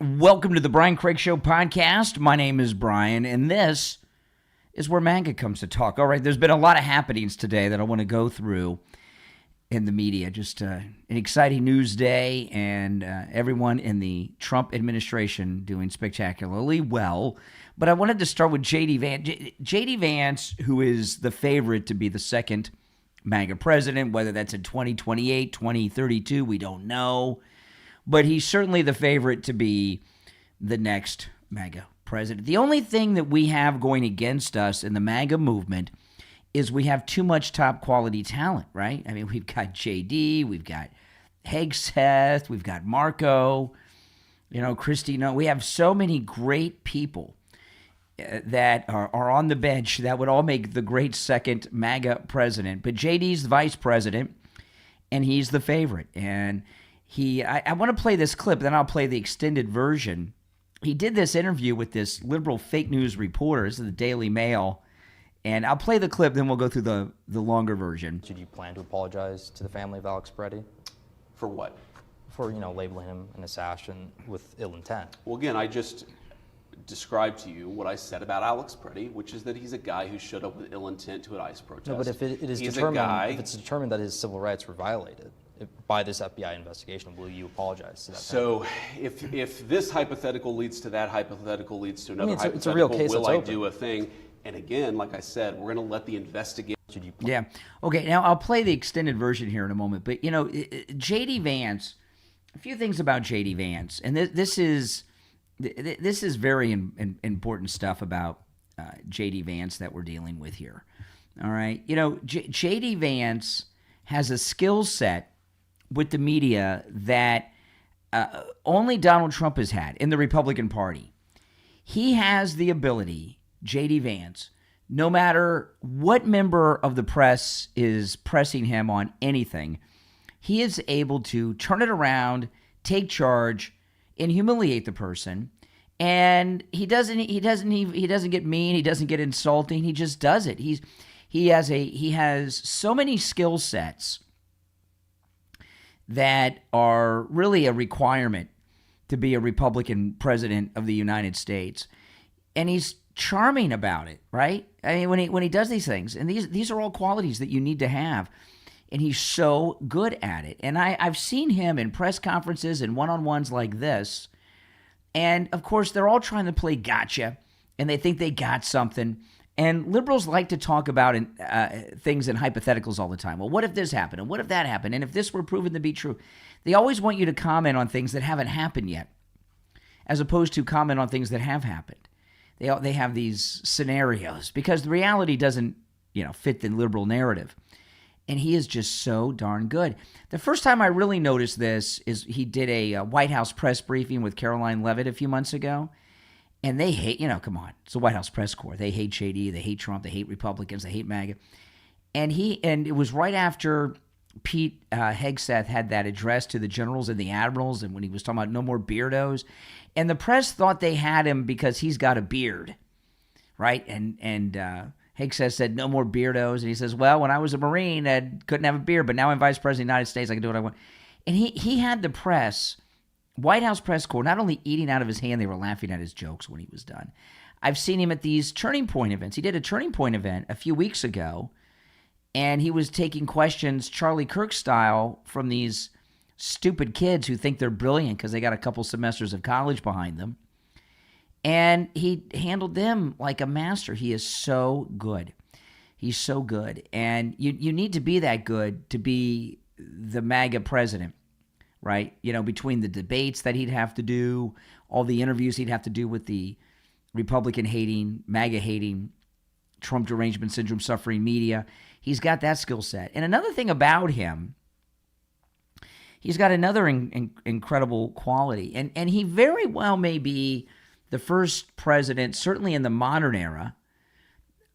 Welcome to the Brian Craig Show podcast. My name is Brian, and this is where MAGA comes to talk. All right, there's been a lot of happenings today that I want to go through in the media. Just an exciting news day, and everyone in the Trump administration doing spectacularly well. But I wanted to start with JD Vance. JD Vance, who is the favorite to be the second MAGA president, whether that's in 2028, 2032, we don't know. But he's certainly the favorite to be the next MAGA president. The only thing that we have going against us in the MAGA movement is we have too much top quality talent, right? I mean, we've got JD, we've got Hegseth, we've got Marco, Christy. We have so many great people that are on the bench that would all make the great second MAGA president. But JD's the vice president, and he's the favorite. And I want to play this clip, then I'll play the extended version. He did this interview with this liberal fake news reporter. This is the Daily Mail. And I'll play the clip, then we'll go through the longer version. Did you plan to apologize to the family of Alex Preddy? For what? For, labeling him an assassin with ill intent. Well, again, I just described to you what I said about Alex Preddy, which is that he's a guy who showed up with ill intent to an ICE protest. No, but if it's determined that his civil rights were violated by this FBI investigation, will you apologize to that? So if this hypothetical leads to that hypothetical leads to another hypothetical, it's a real case. Will I do a thing? And again, like I said, we're going to let the investigation. Yeah. Okay, now I'll play the extended version here in a moment. But, JD Vance, a few things about JD Vance. And this is very important stuff about JD Vance that we're dealing with here. All right? JD Vance has a skill set with the media that only Donald Trump has had in the Republican Party. He has the ability, JD Vance, no matter what member of the press is pressing him on anything, he is able to turn it around, take charge, and humiliate the person. And he doesn't get mean, he doesn't get insulting, he just does it. He has so many skill sets that are really a requirement to be a Republican president of the United States. And he's charming about it, right? I mean, when he does these things, and these are all qualities that you need to have, and he's so good at it. And I've seen him in press conferences and one-on-ones like this, and of course, they're all trying to play gotcha, and they think they got something. And liberals like to talk about things in hypotheticals all the time. Well, what if this happened? And what if that happened? And if this were proven to be true? They always want you to comment on things that haven't happened yet, as opposed to comment on things that have happened. They have these scenarios because the reality doesn't, fit the liberal narrative. And he is just so darn good. The first time I really noticed this is he did a White House press briefing with Caroline Leavitt a few months ago. And they hate, come on, it's the White House press corps. They hate JD, they hate Trump, they hate Republicans, they hate MAGA. And it was right after Pete Hegseth had that address to the generals and the admirals, and when he was talking about no more beardos. And the press thought they had him because he's got a beard, right? And Hegseth said, no more beardos. And he says, well, when I was a Marine, I couldn't have a beard, but now I'm Vice President of the United States, I can do what I want. And he had the press, White House press corps, not only eating out of his hand, they were laughing at his jokes when he was done. I've seen him at these Turning Point events. He did a Turning Point event a few weeks ago, and he was taking questions Charlie Kirk style from these stupid kids who think they're brilliant because they got a couple semesters of college behind them. And he handled them like a master. He is so good. He's so good. And you need to be that good to be the MAGA president. Right? Between the debates that he'd have to do, all the interviews he'd have to do with the Republican-hating, MAGA-hating, Trump derangement syndrome-suffering media, he's got that skill set. And another thing about him, he's got another incredible quality. And he very well may be the first president, certainly in the modern era.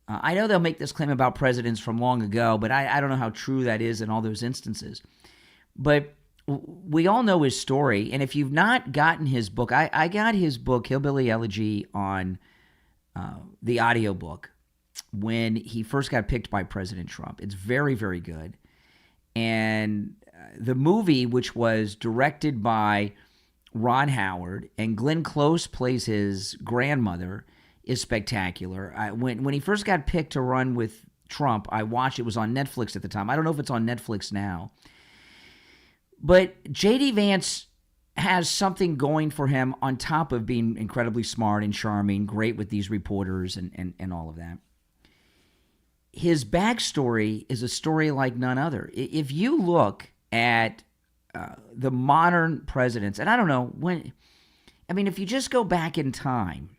I know they'll make this claim about presidents from long ago, but I don't know how true that is in all those instances. But we all know his story, and if you've not gotten his book, I got his book, Hillbilly Elegy, on the audiobook when he first got picked by President Trump. It's very, very good. And the movie, which was directed by Ron Howard, and Glenn Close plays his grandmother, is spectacular. When he first got picked to run with Trump, I watched. It was on Netflix at the time. I don't know if it's on Netflix now. But JD Vance has something going for him on top of being incredibly smart and charming, great with these reporters and all of that. His backstory is a story like none other. If you look at the modern presidents, and I don't know when, I mean, if you just go back in time,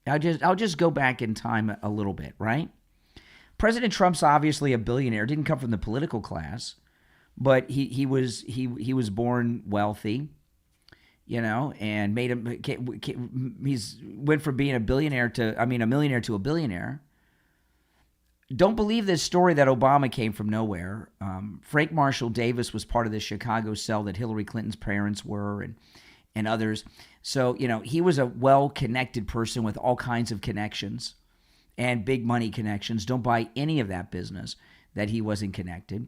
I'll just go back in time a little bit, right? President Trump's obviously a billionaire, didn't come from the political class, but he was born wealthy, you know, and made him. He's went from being a millionaire to a billionaire. Don't believe this story that Obama came from nowhere. Frank Marshall Davis was part of the Chicago cell that Hillary Clinton's parents were, and others. So, you know, he was a well-connected person with all kinds of connections and big money connections. Don't buy any of that business that he wasn't connected.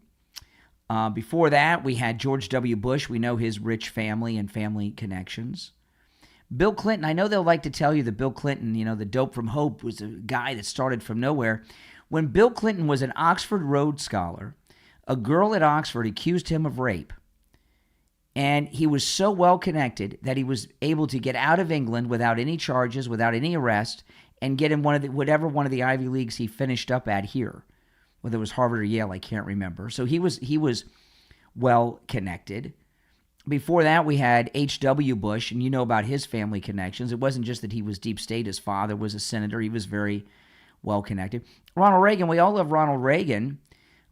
Before that, we had George W. Bush. We know his rich family and family connections. Bill Clinton, I know they'll like to tell you that Bill Clinton, you know, the dope from Hope, was a guy that started from nowhere. When Bill Clinton was an Oxford Rhodes Scholar, a girl at Oxford accused him of rape. And he was so well connected that he was able to get out of England without any charges, without any arrest, and get in whatever one of the Ivy Leagues he finished up at here. Whether it was Harvard or Yale, I can't remember. So he was well connected. Before that, we had H.W. Bush, and you know about his family connections. It wasn't just that he was deep state. His father was a senator. He was very well connected. Ronald Reagan, we all love Ronald Reagan,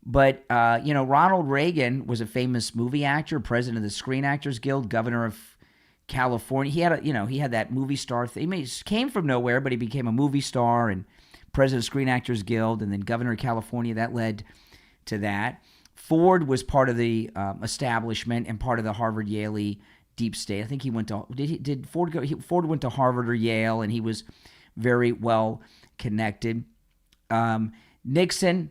but you know, Ronald Reagan was a famous movie actor, president of the Screen Actors Guild, governor of California. He had that movie star thing. He came from nowhere, but he became a movie star and president of the Screen Actors Guild, and then governor of California. That led to that. Ford was part of the establishment and part of the Harvard Yale deep state. I think he went to did Ford go? Ford went to Harvard or Yale, and he was very well connected. Nixon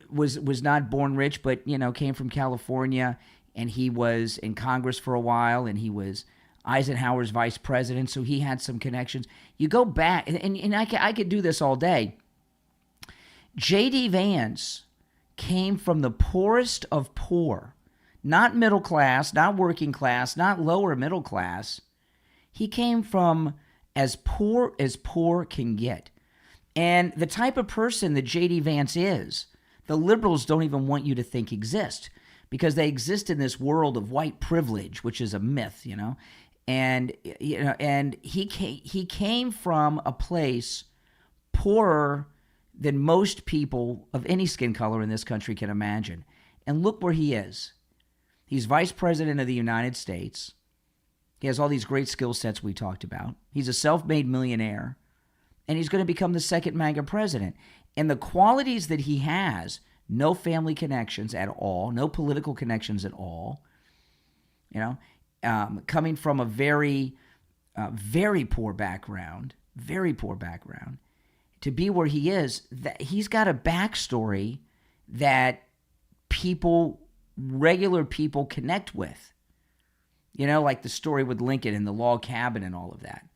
was not born rich, but you know, came from California, and he was in Congress for a while, and he was Eisenhower's vice president, so he had some connections. You go back, and I could do this all day. JD Vance came from the poorest of poor, not middle class, not working class, not lower middle class. He came from as poor can get. And the type of person that JD Vance is, the liberals don't even want you to think exist, because they exist in this world of white privilege, which is a myth, you know. And you know, and he came from a place poorer than most people of any skin color in this country can imagine. And look where he is. He's vice president of the United States. He has all these great skill sets we talked about. He's a self-made millionaire, and he's going to become the second MAGA president. And the qualities that he has, no family connections at all, no political connections at all, you know, coming from a very, very poor background, to be where he is, that he's got a backstory that regular people connect with. You know, like the story with Lincoln and the log cabin and all of that.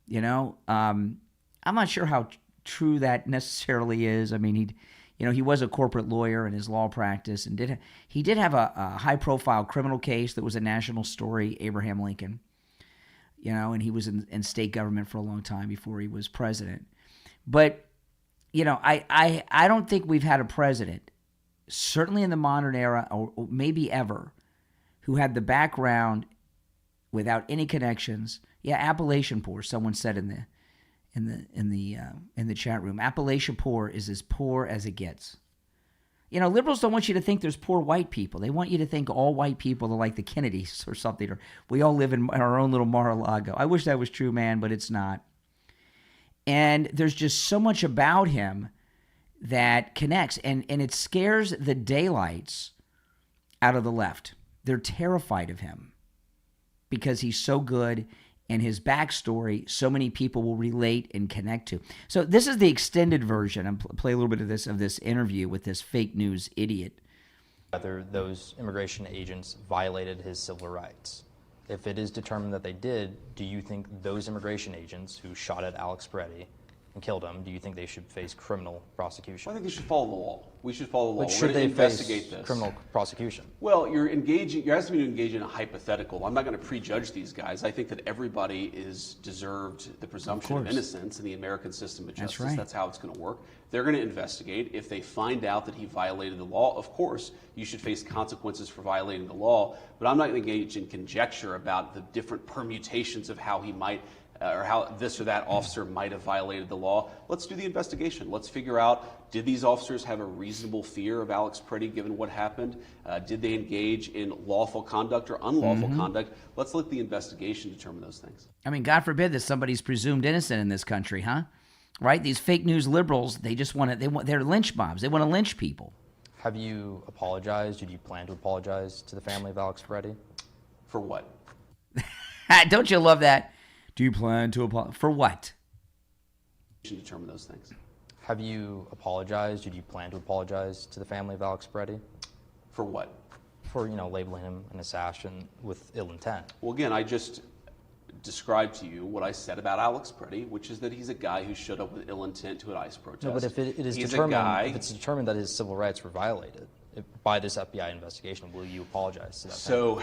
You know, I'm not sure how true that necessarily is. I mean, he was a corporate lawyer in his law practice, and he did have a high-profile criminal case that was a national story, Abraham Lincoln. You know, and he was in state government for a long time before he was president. But, you know, I don't think we've had a president, certainly in the modern era, or maybe ever, who had the background without any connections. Yeah, Appalachian poor, someone said in the chat room. Appalachian poor is as poor as it gets. You know, liberals don't want you to think there's poor white people. They want you to think all white people are like the Kennedys or something, or we all live in our own little Mar-a-Lago. I wish that was true, man, but it's not. And there's just so much about him that connects, and it scares the daylights out of the left. They're terrified of him because he's so good, and his backstory, so many people will relate and connect to. So this is the extended version. I'm play a little bit of this interview with this fake news idiot. Whether those immigration agents violated his civil rights. If it is determined that they did, do you think those immigration agents who shot at Alex Peretti and killed him, do you think they should face criminal prosecution? I think they should follow the law. We should follow the law. But We're should going to they investigate face this. criminal prosecution? Well, you're asking me to engage in a hypothetical. I'm not going to prejudge these guys. I think that everybody is deserved the presumption of innocence in the American system of justice. That's right. That's how it's going to work. They're going to investigate. If they find out that he violated the law, of course, you should face consequences for violating the law. But I'm not going to engage in conjecture about the different permutations of how he might or how this or that officer might have violated the law. Let's do the investigation. Let's figure out, did these officers have a reasonable fear of Alex Peretti given what happened? Did they engage in lawful conduct or unlawful conduct? Let's let the investigation determine those things. I mean, God forbid that somebody's presumed innocent in this country, huh? Right? These fake news liberals, they just they're lynch mobs. They want to lynch people. Have you apologized? Did you plan to apologize to the family of Alex Peretti? For what? Don't you love that? Do you plan to apologize? For what? You should determine those things. Have you apologized? Did you plan to apologize to the family of Alex Peretti? For what? For, labeling him an assassin with ill intent. Well, again, I just described to you what I said about Alex Peretti, which is that he's a guy who showed up with ill intent to an ICE protest. No, but if it's determined that his civil rights were violated by this FBI investigation, will you apologize to that family? So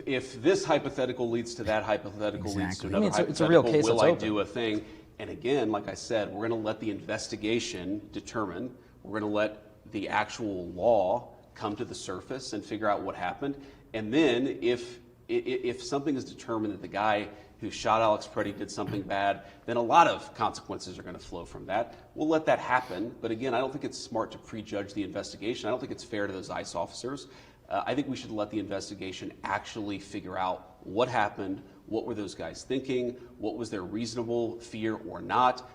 if this hypothetical leads to that hypothetical leads to another it's a real hypothetical, case will that's I open. do a thing? And again, like I said, we're going to let the investigation determine. We're going to let the actual law come to the surface and figure out what happened. And then if something is determined that the guy who shot Alex Peretti did something bad, then a lot of consequences are going to flow from that. We'll let that happen. But again, I don't think it's smart to prejudge the investigation. I don't think it's fair to those ICE officers. I think we should let the investigation actually figure out what happened, what were those guys thinking, what was their reasonable fear or not.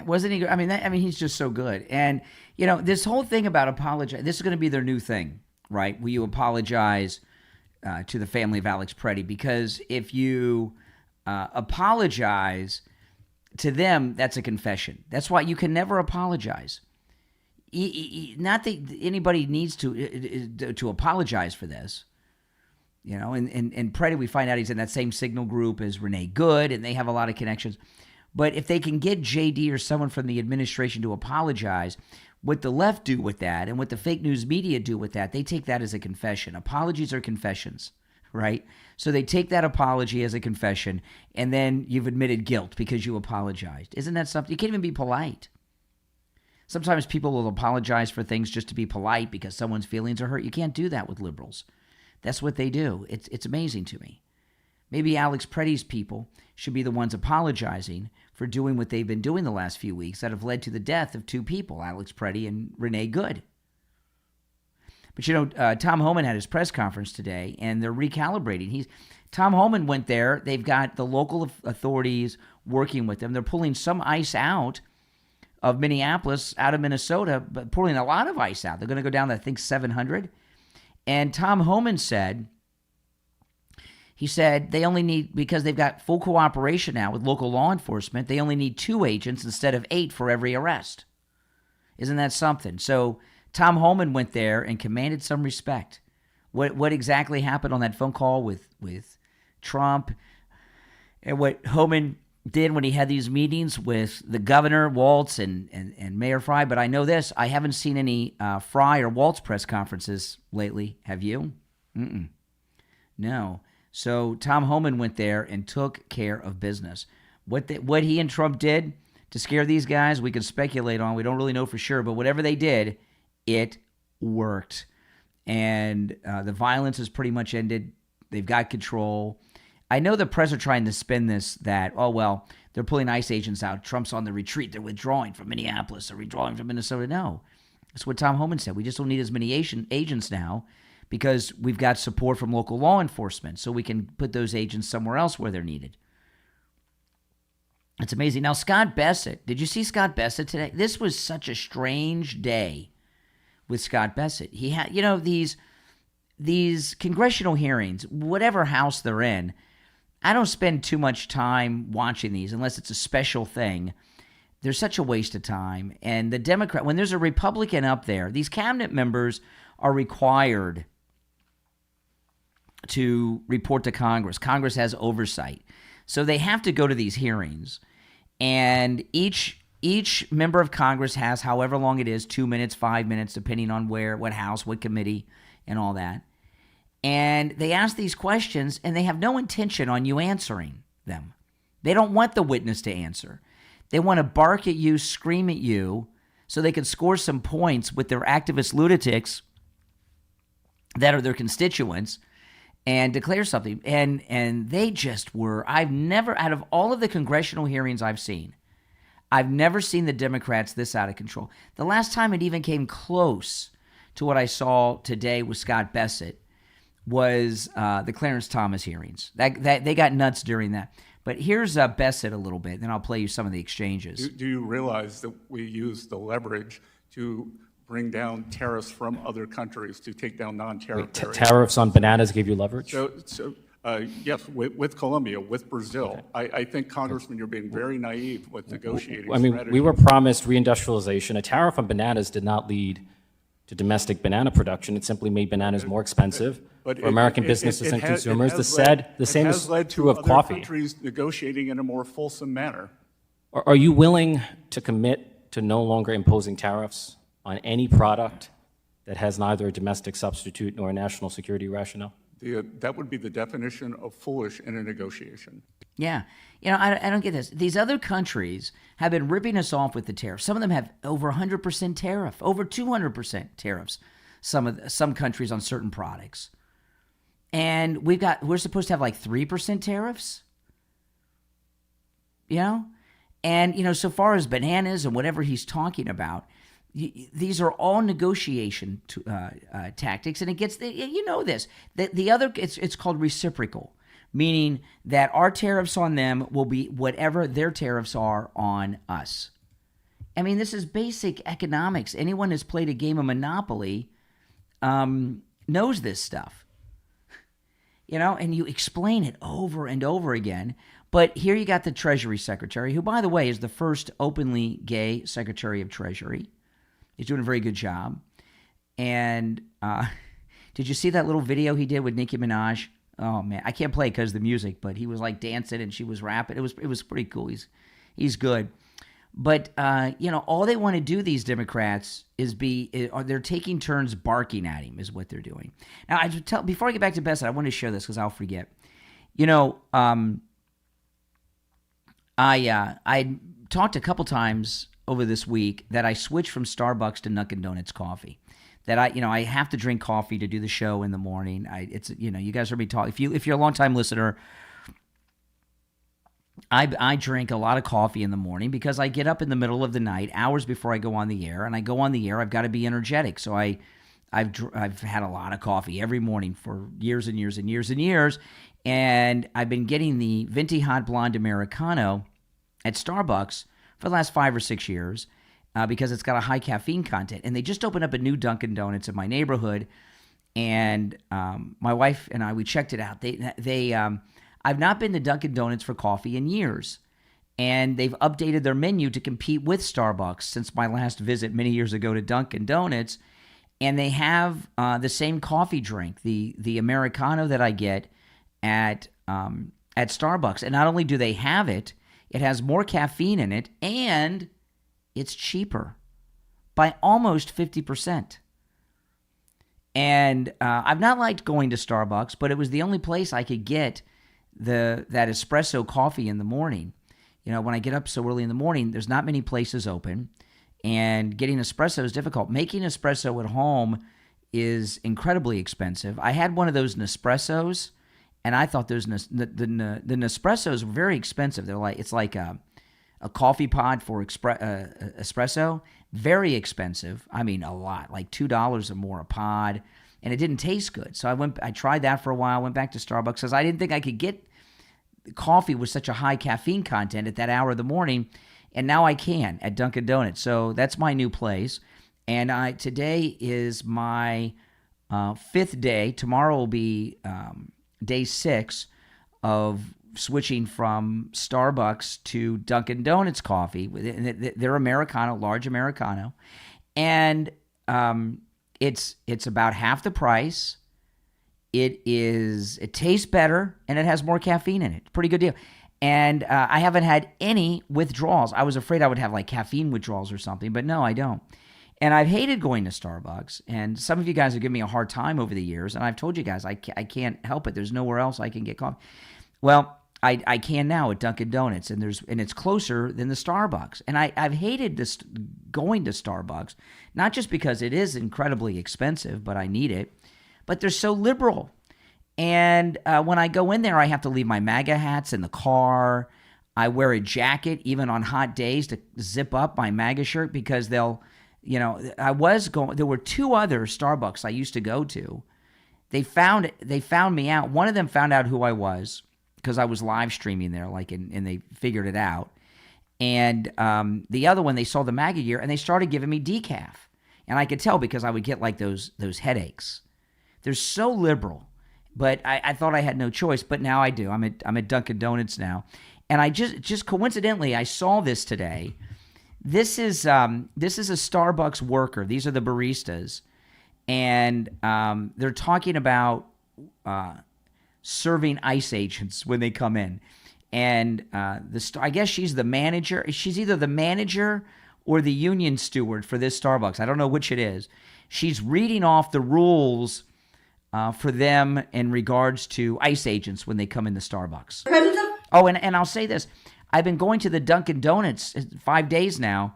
Wasn't he? I mean, he's just so good. And this whole thing about apologize. This is going to be their new thing, right? Will you apologize to the family of Alex Peretti? Because if you apologize to them, that's a confession. That's why you can never apologize. Not that anybody needs to apologize for this. And Peretti, we find out he's in that same signal group as Renee Good, and they have a lot of connections. But if they can get JD or someone from the administration to apologize, what the left do with that and what the fake news media do with that, they take that as a confession. Apologies are confessions, right? So they take that apology as a confession, and then you've admitted guilt because you apologized. Isn't that something? You can't even be polite. Sometimes people will apologize for things just to be polite because someone's feelings are hurt. You can't do that with liberals. That's what they do. It's amazing to me. Maybe Alex Peretti's people should be the ones apologizing for doing what they've been doing the last few weeks that have led to the death of two people, Alex Peretti and Renee Good. But Tom Homan had his press conference today, and they're recalibrating. Tom Homan went there. They've got the local authorities working with them. They're pulling some ICE out of Minneapolis, out of Minnesota, but pulling a lot of ICE out. They're going to go down to, I think, 700. And Tom Homan said they only need, because they've got full cooperation now with local law enforcement, they only need 2 agents instead of 8 for every arrest. Isn't that something? So Tom Homan went there and commanded some respect. What exactly happened on that phone call with Trump, and what Homan did when he had these meetings with the governor, Waltz, and Mayor Fry. But I know this, I haven't seen any Fry or Waltz press conferences lately. Have you? No. So Tom Homan went there and took care of business. What he and Trump did to scare these guys, we can speculate on. We don't really know for sure. But whatever they did, it worked. And the violence has pretty much ended. They've got control. I know the press are trying to spin this that, they're pulling ICE agents out. Trump's on the retreat. They're withdrawing from Minneapolis. They're withdrawing from Minnesota. No. That's what Tom Homan said. We just don't need as many agents now because we've got support from local law enforcement, so we can put those agents somewhere else where they're needed. It's amazing. Now, Scott Bassett. Did you see Scott Bassett today? This was such a strange day with Scott Bassett. He had, these congressional hearings, whatever house they're in, I don't spend too much time watching these unless it's a special thing. They're such a waste of time. And the Democrat, when there's a Republican up there, these cabinet members are required to report to Congress. Congress has oversight. So they have to go to these hearings. And each member of Congress has however long it is, 2 minutes, 5 minutes, depending on where, what house, what committee, and all that. And they ask these questions, and they have no intention on you answering them. They don't want the witness to answer. They want to bark at you, scream at you, so they can score some points with their activist lunatics that are their constituents and declare something. And they just were, I've never, out of all of the congressional hearings I've seen, I've never seen the Democrats this out of control. The last time it even came close to what I saw today with Scott Bassett was the Clarence Thomas hearings. That they got nuts during that. But here's Bassett a little bit, then I'll play you some of the exchanges. Do you realize that we use the leverage to bring down tariffs from other countries to take down non-tariff barriers? Tariffs on bananas give you leverage? Yes, with Colombia, with Brazil. Okay. I think, Congressman, you're being very naive with negotiating strategy. We were promised reindustrialization. A tariff on bananas did not lead to domestic banana production. It simply made bananas more expensive for American businesses and consumers. The same is true of coffee. Countries negotiating in a more fulsome manner. Are you willing to commit to no longer imposing tariffs on any product that has neither a domestic substitute nor a national security rationale? That would be the definition of foolish in a negotiation. Yeah. I don't get this. These other countries have been ripping us off with the tariffs. Some of them have over 100% tariff, over 200% tariffs, some countries on certain products. And we're supposed to have like 3% tariffs? And, so far as bananas and whatever he's talking about, these are all negotiation tactics, and it gets this. The other it's called reciprocal, meaning that our tariffs on them will be whatever their tariffs are on us. I mean, this is basic economics. Anyone who's played a game of Monopoly knows this stuff. And you explain it over and over again. But here you got the Treasury Secretary, who, by the way, is the first openly gay Secretary of Treasury. He's doing a very good job. And did you see that little video he did with Nicki Minaj? Oh, man. I can't play it because of the music, but he was like dancing and she was rapping. It was pretty cool. He's good. But, all they want to do, these Democrats, is they're taking turns barking at him is what they're doing. Now, before I get back to Bassett, I want to share this because I'll forget. I talked a couple times over this week that I switched from Starbucks to Dunkin' Donuts coffee. That I have to drink coffee to do the show in the morning. You guys heard me talk. If you're a longtime listener, I drink a lot of coffee in the morning because I get up in the middle of the night, hours before I go on the air, and I go on the air. I've got to be energetic, so I've had a lot of coffee every morning for years and years and years and years, and I've been getting the Venti Hot Blonde Americano at Starbucks for the last 5 or 6 years because it's got a high caffeine content. And they just opened up a new Dunkin' Donuts in my neighborhood, and my wife and I, we checked it out. I've not been to Dunkin' Donuts for coffee in years, and they've updated their menu to compete with Starbucks since my last visit many years ago to Dunkin' Donuts, and they have the same coffee drink, the Americano that I get at Starbucks. And not only do they have it, it has more caffeine in it, and it's cheaper by almost 50%. And I've not liked going to Starbucks, but it was the only place I could get that espresso coffee in the morning. When I get up so early in the morning, there's not many places open, and getting espresso is difficult. Making espresso at home is incredibly expensive. I had one of those Nespressos, and I thought the Nespressos were very expensive. It's like a coffee pod for espresso, very expensive. I mean, a lot, like $2 or more a pod, and it didn't taste good. So I tried that for a while. Went back to Starbucks because I didn't think I could get coffee with such a high caffeine content at that hour of the morning, and now I can at Dunkin' Donuts. So that's my new place, and today is my 5th day. Tomorrow will be day 6 of switching from Starbucks to Dunkin' Donuts coffee. They're Americano, large Americano, and it's about half the price, It tastes better, and it has more caffeine in it. Pretty good deal. And I haven't had any withdrawals. I was afraid I would have like caffeine withdrawals or something, but no, I don't. And I've hated going to Starbucks. And some of you guys have given me a hard time over the years. And I've told you guys I can't help it. There's nowhere else I can get coffee. Well, I can now at Dunkin' Donuts, and it's closer than the Starbucks. And I've hated this going to Starbucks, not just because it is incredibly expensive, but I need it, but they're so liberal. And when I go in there, I have to leave my MAGA hats in the car. I wear a jacket even on hot days to zip up my MAGA shirt because there were two other Starbucks I used to go to. They found me out. One of them found out who I was because I was live streaming there, and they figured it out. And the other one, they saw the MAGA gear and they started giving me decaf. And I could tell because I would get like those headaches. They're so liberal. But I thought I had no choice, but now I do. I'm at Dunkin' Donuts now, and I just coincidentally I saw this today. This is a Starbucks worker. These are the baristas, and they're talking about serving ICE agents when they come in. And I guess she's the manager. She's either the manager or the union steward for this Starbucks. I don't know which it is. She's reading off the rules for them in regards to ICE agents when they come into Starbucks. Oh, and I'll say this. I've been going to the Dunkin' Donuts 5 days now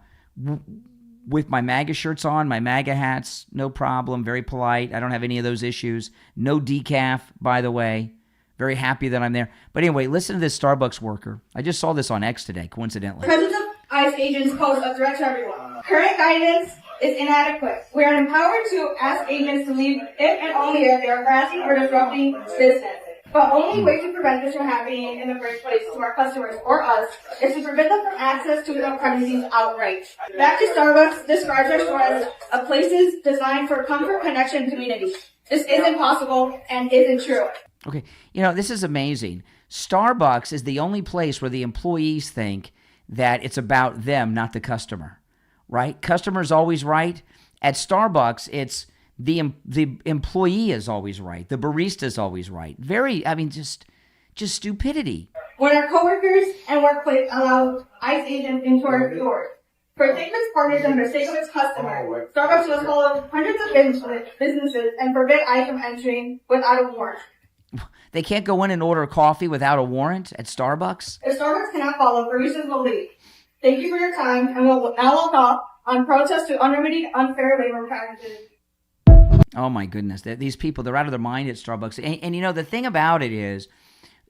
with my MAGA shirts on, my MAGA hats, no problem, very polite. I don't have any of those issues. No decaf, by the way. Very happy that I'm there. But anyway, listen to this Starbucks worker. I just saw this on X today, coincidentally. Presence of ICE agents pose a threat to everyone. Current guidance is inadequate. We are empowered to ask agents to leave if and only if they are harassing or disrupting business. But only way to prevent this from happening in the first place to our customers or us is to prevent them from access to the premises outright. Back to Starbucks describes our store as a places designed for comfort, connection, community. This isn't possible and isn't true. Okay, this is amazing. Starbucks is the only place where the employees think that it's about them, not the customer, right? Customer's always right. At Starbucks, it's the employee is always right. The barista is always right. Just stupidity. When our coworkers and workplace allow ICE agents into our stores, protect its partners and for the sake of its customers, Starbucks will follow hundreds of businesses and forbid ICE from entering without a warrant. They can't go in and order coffee without a warrant at Starbucks? If Starbucks cannot follow, baristas will leave. Thank you for your time, and we'll talk on protests to unlimited unfair labor practices. Oh my goodness. These people, they're out of their mind at Starbucks. And the thing about it is,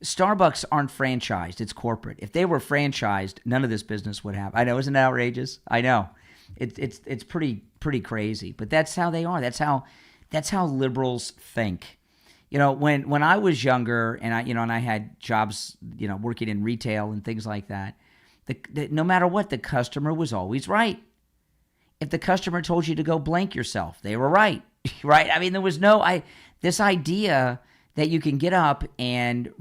Starbucks aren't franchised. It's corporate. If they were franchised, none of this business would happen. I know, isn't it outrageous? I know. It's pretty crazy. But that's how they are. That's how liberals think. When I was younger and I had jobs, working in retail and things like that, no matter what, the customer was always right. If the customer told you to go blank yourself, they were right. Right? I mean, there was this idea that you can get up and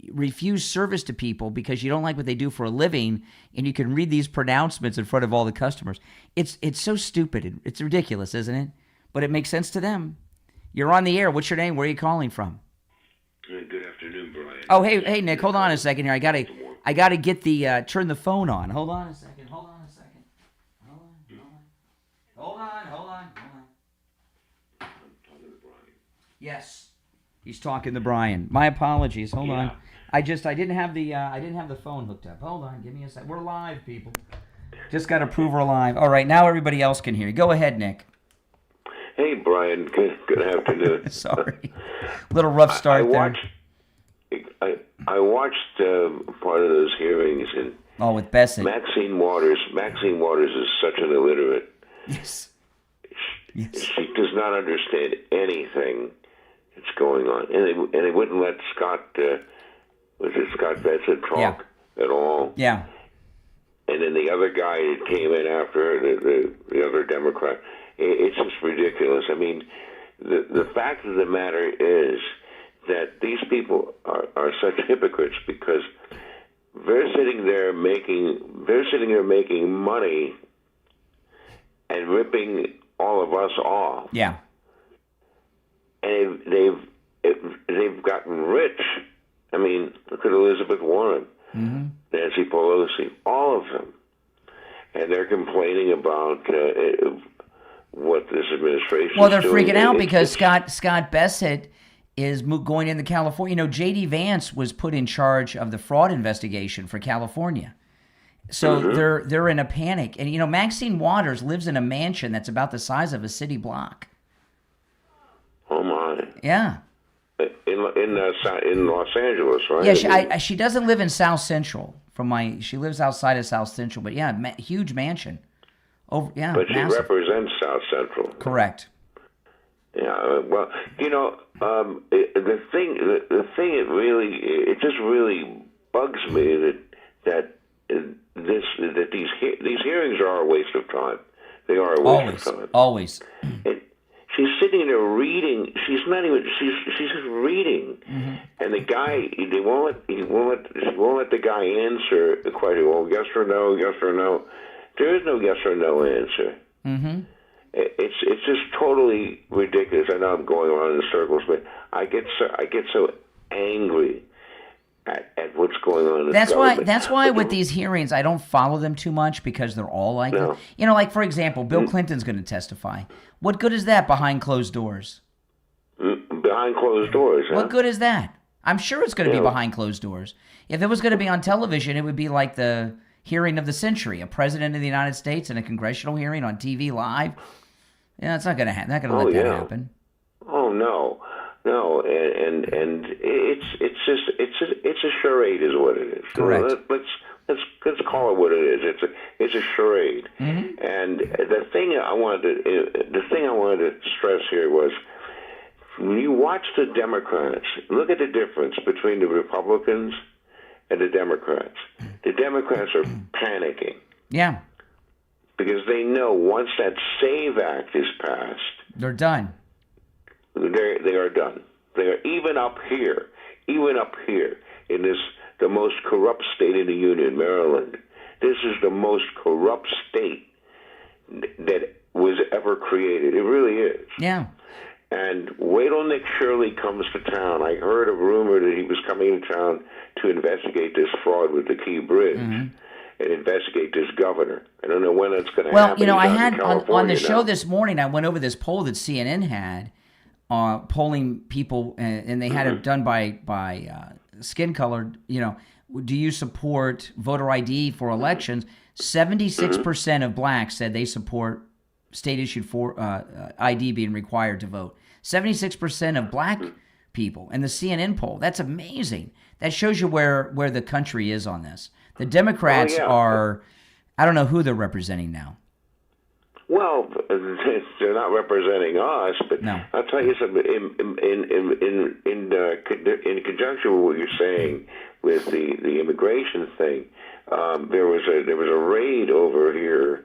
refuse service to people because you don't like what they do for a living, and you can read these pronouncements in front of all the customers. It's so stupid. It's ridiculous, isn't it? But it makes sense to them. You're on the air. What's your name? Where are you calling from? Good afternoon, Brian. Oh, hey, Nick. Hold on a second here. I gotta get turn the phone on. Hold on a second. Hold on. I'm talking to Brian. Yes, he's talking to Brian. My apologies. Hold on. I didn't have the phone hooked up. Hold on. Give me a sec. We're live, people. Just got to prove we're live. All right, now everybody else can hear you. Go ahead, Nick. Hey, Brian. Good afternoon. Sorry, little rough start there. I watched part of those hearings, and with Besson. Maxine Waters is such an illiterate. Yes. She does not understand anything that's going on, and they wouldn't let Scott Benson talk at all. Yeah. And then the other guy that came in after her, the other Democrat, it's just ridiculous. I mean, the fact of the matter is that these people are such hypocrites because they're sitting there making money and ripping all of us off. Yeah. And they've they've gotten rich. I mean, look at Elizabeth Warren, Nancy Pelosi, all of them. And they're complaining about what this administration Well, they're is doing. freaking out because Scott Bassett is going into California. You know, JD Vance was put in charge of the fraud investigation for California. So they're in a panic. And, you know, Maxine Waters lives in a mansion that's about the size of a city block. Oh, my. Yeah. In Los Angeles, right? Yeah, she doesn't live in South Central. She lives outside of South Central, but yeah, huge mansion. But she represents South Central. Correct. Yeah, well, you know, the thing it just really bugs me that these hearings are a waste of time. They are a waste of time. Always. She's sitting there reading. She's just reading, and the guy she won't let the guy answer the question. Well, yes or no, yes or no. There is no yes or no answer. It's just totally ridiculous. I know I'm going around in circles, but I get so angry at what's going on in this government. That's why with these hearings I don't follow them too much because they're all like that. You know, like for example, Bill Clinton's going to testify. What good is that behind closed doors? Behind closed doors, huh? What good is that? I'm sure it's going to be behind closed doors. If it was going to be on television, it would be like the hearing of the century, a president of the United States in a congressional hearing on TV live. Yeah, it's not going to happen. Not going to let that happen. Oh no, and it's a charade, is what it is. Correct. Let's call it what it is. It's a charade. And the thing I wanted to stress here was, when you watch the Democrats, look at the difference between the Republicans and the Democrats. The Democrats are panicking. Yeah. Because they know once that SAVE Act is passed, they're done. They are done. They are even up here in the most corrupt state in the Union, Maryland. This is the most corrupt state that was ever created. It really is. Yeah. And wait till Nick Shirley comes to town. I heard a rumor that he was coming to town to investigate this fraud with the Key Bridge and investigate this governor. I don't know when that's going to happen. Well, you know, I had on the show this morning, I went over this poll that CNN had, polling people, and they had it done by skin color. You know, do you support voter ID for elections? 76% of blacks said they support state-issued ID being required to vote. 76% of black people. And the CNN poll, that's amazing. That shows you where the country is on this. The Democrats are, I don't know who they're representing now. Well, they're not representing us, but no. I'll tell you something. In conjunction with what you're saying with the immigration thing, there was a raid over here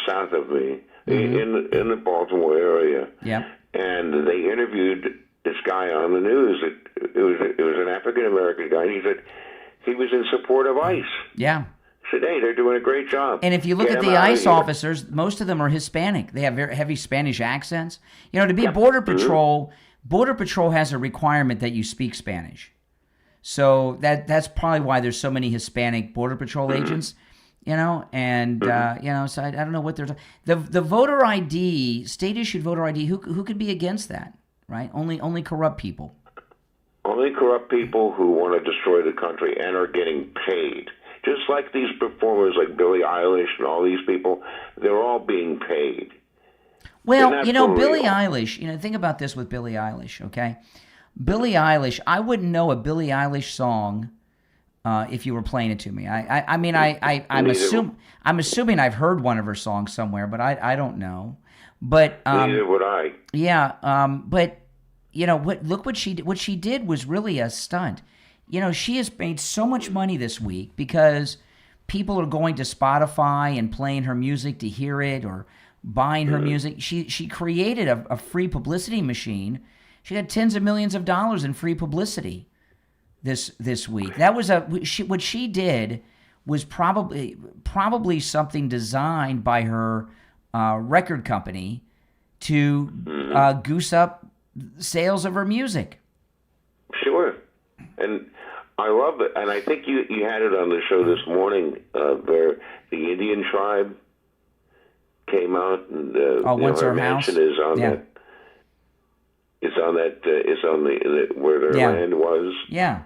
south of me in the Baltimore area. Yeah. And they interviewed this guy on the news. It was an African American guy, and he said he was in support of ICE. Yeah. Said, hey, they're doing a great job. And if you look at the ICE officers, most of them are Hispanic. They have very heavy Spanish accents. You know, to be Border Patrol, Border Patrol has a requirement that you speak Spanish. So that's probably why there's so many Hispanic Border Patrol agents. You know, and you know, so I don't know what they're the voter ID, state issued voter ID. Who could be against that, right? Only corrupt people. Only corrupt people who want to destroy the country and are getting paid. Just like these performers like Billie Eilish and all these people, they're all being paid. Well, you know, Billie Eilish, you know, think about this with Billie Eilish, okay? Billie Eilish, I wouldn't know a Billie Eilish song if you were playing it to me. I'm assuming I've heard one of her songs somewhere, but I don't know. But neither would I. Yeah, but you know what she did. What she did was really a stunt. You know, she has made so much money this week because people are going to Spotify and playing her music to hear it or buying her music. She created a free publicity machine. She had tens of millions of dollars in free publicity this week. That was what she did was probably something designed by her record company to goose up sales of her music. And I love it. And I think you had it on the show this morning, where the Indian tribe came out, and Windsor her House mansion is on that. It's on that. It's on the where their land was. Yeah.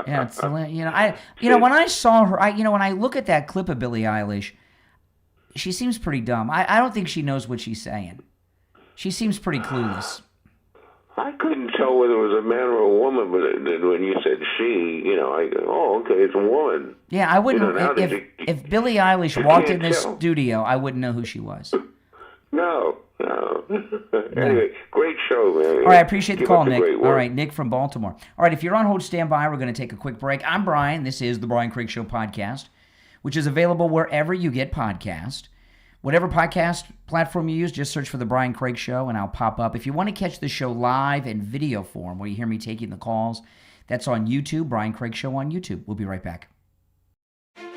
Yeah, it's the land. When I saw her, when I look at that clip of Billie Eilish, she seems pretty dumb. I don't think she knows what she's saying. She seems pretty clueless. I couldn't tell whether it was a man or a woman, but when you said she, I go, oh, okay, it's a woman. Yeah, I wouldn't. If Billie Eilish walked in this studio, I wouldn't know who she was. No. Anyway, great show, man. All right, I appreciate the call, Nick. All right, Nick from Baltimore. All right, if you're on hold, stand by. We're going to take a quick break. I'm Brian. This is the Brian Craig Show podcast, which is available wherever you get podcasts. Whatever podcast platform you use, just search for The Brian Craig Show, and I'll pop up. If you want to catch the show live in video form, where you hear me taking the calls, that's on YouTube, Brian Craig Show on YouTube. We'll be right back.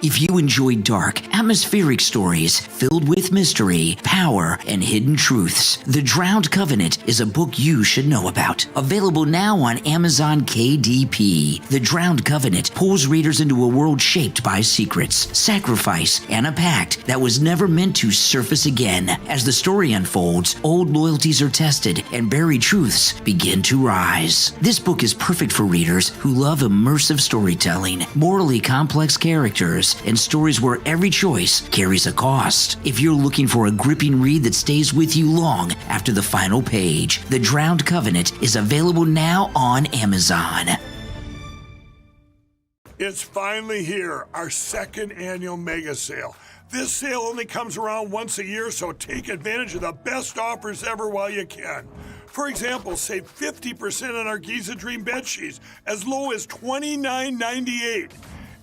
If you enjoy dark, atmospheric stories filled with mystery, power, and hidden truths, The Drowned Covenant is a book you should know about. Available now on Amazon KDP. The Drowned Covenant pulls readers into a world shaped by secrets, sacrifice, and a pact that was never meant to surface again. As the story unfolds, old loyalties are tested and buried truths begin to rise. This book is perfect for readers who love immersive storytelling, morally complex characters, and stories where every choice carries a cost. If you're looking for a gripping read that stays with you long after the final page, The Drowned Covenant is available now on Amazon. It's finally here, our second annual mega sale. This sale only comes around once a year, so take advantage of the best offers ever while you can. For example, save 50% on our Giza Dream bed sheets, as low as $29.98.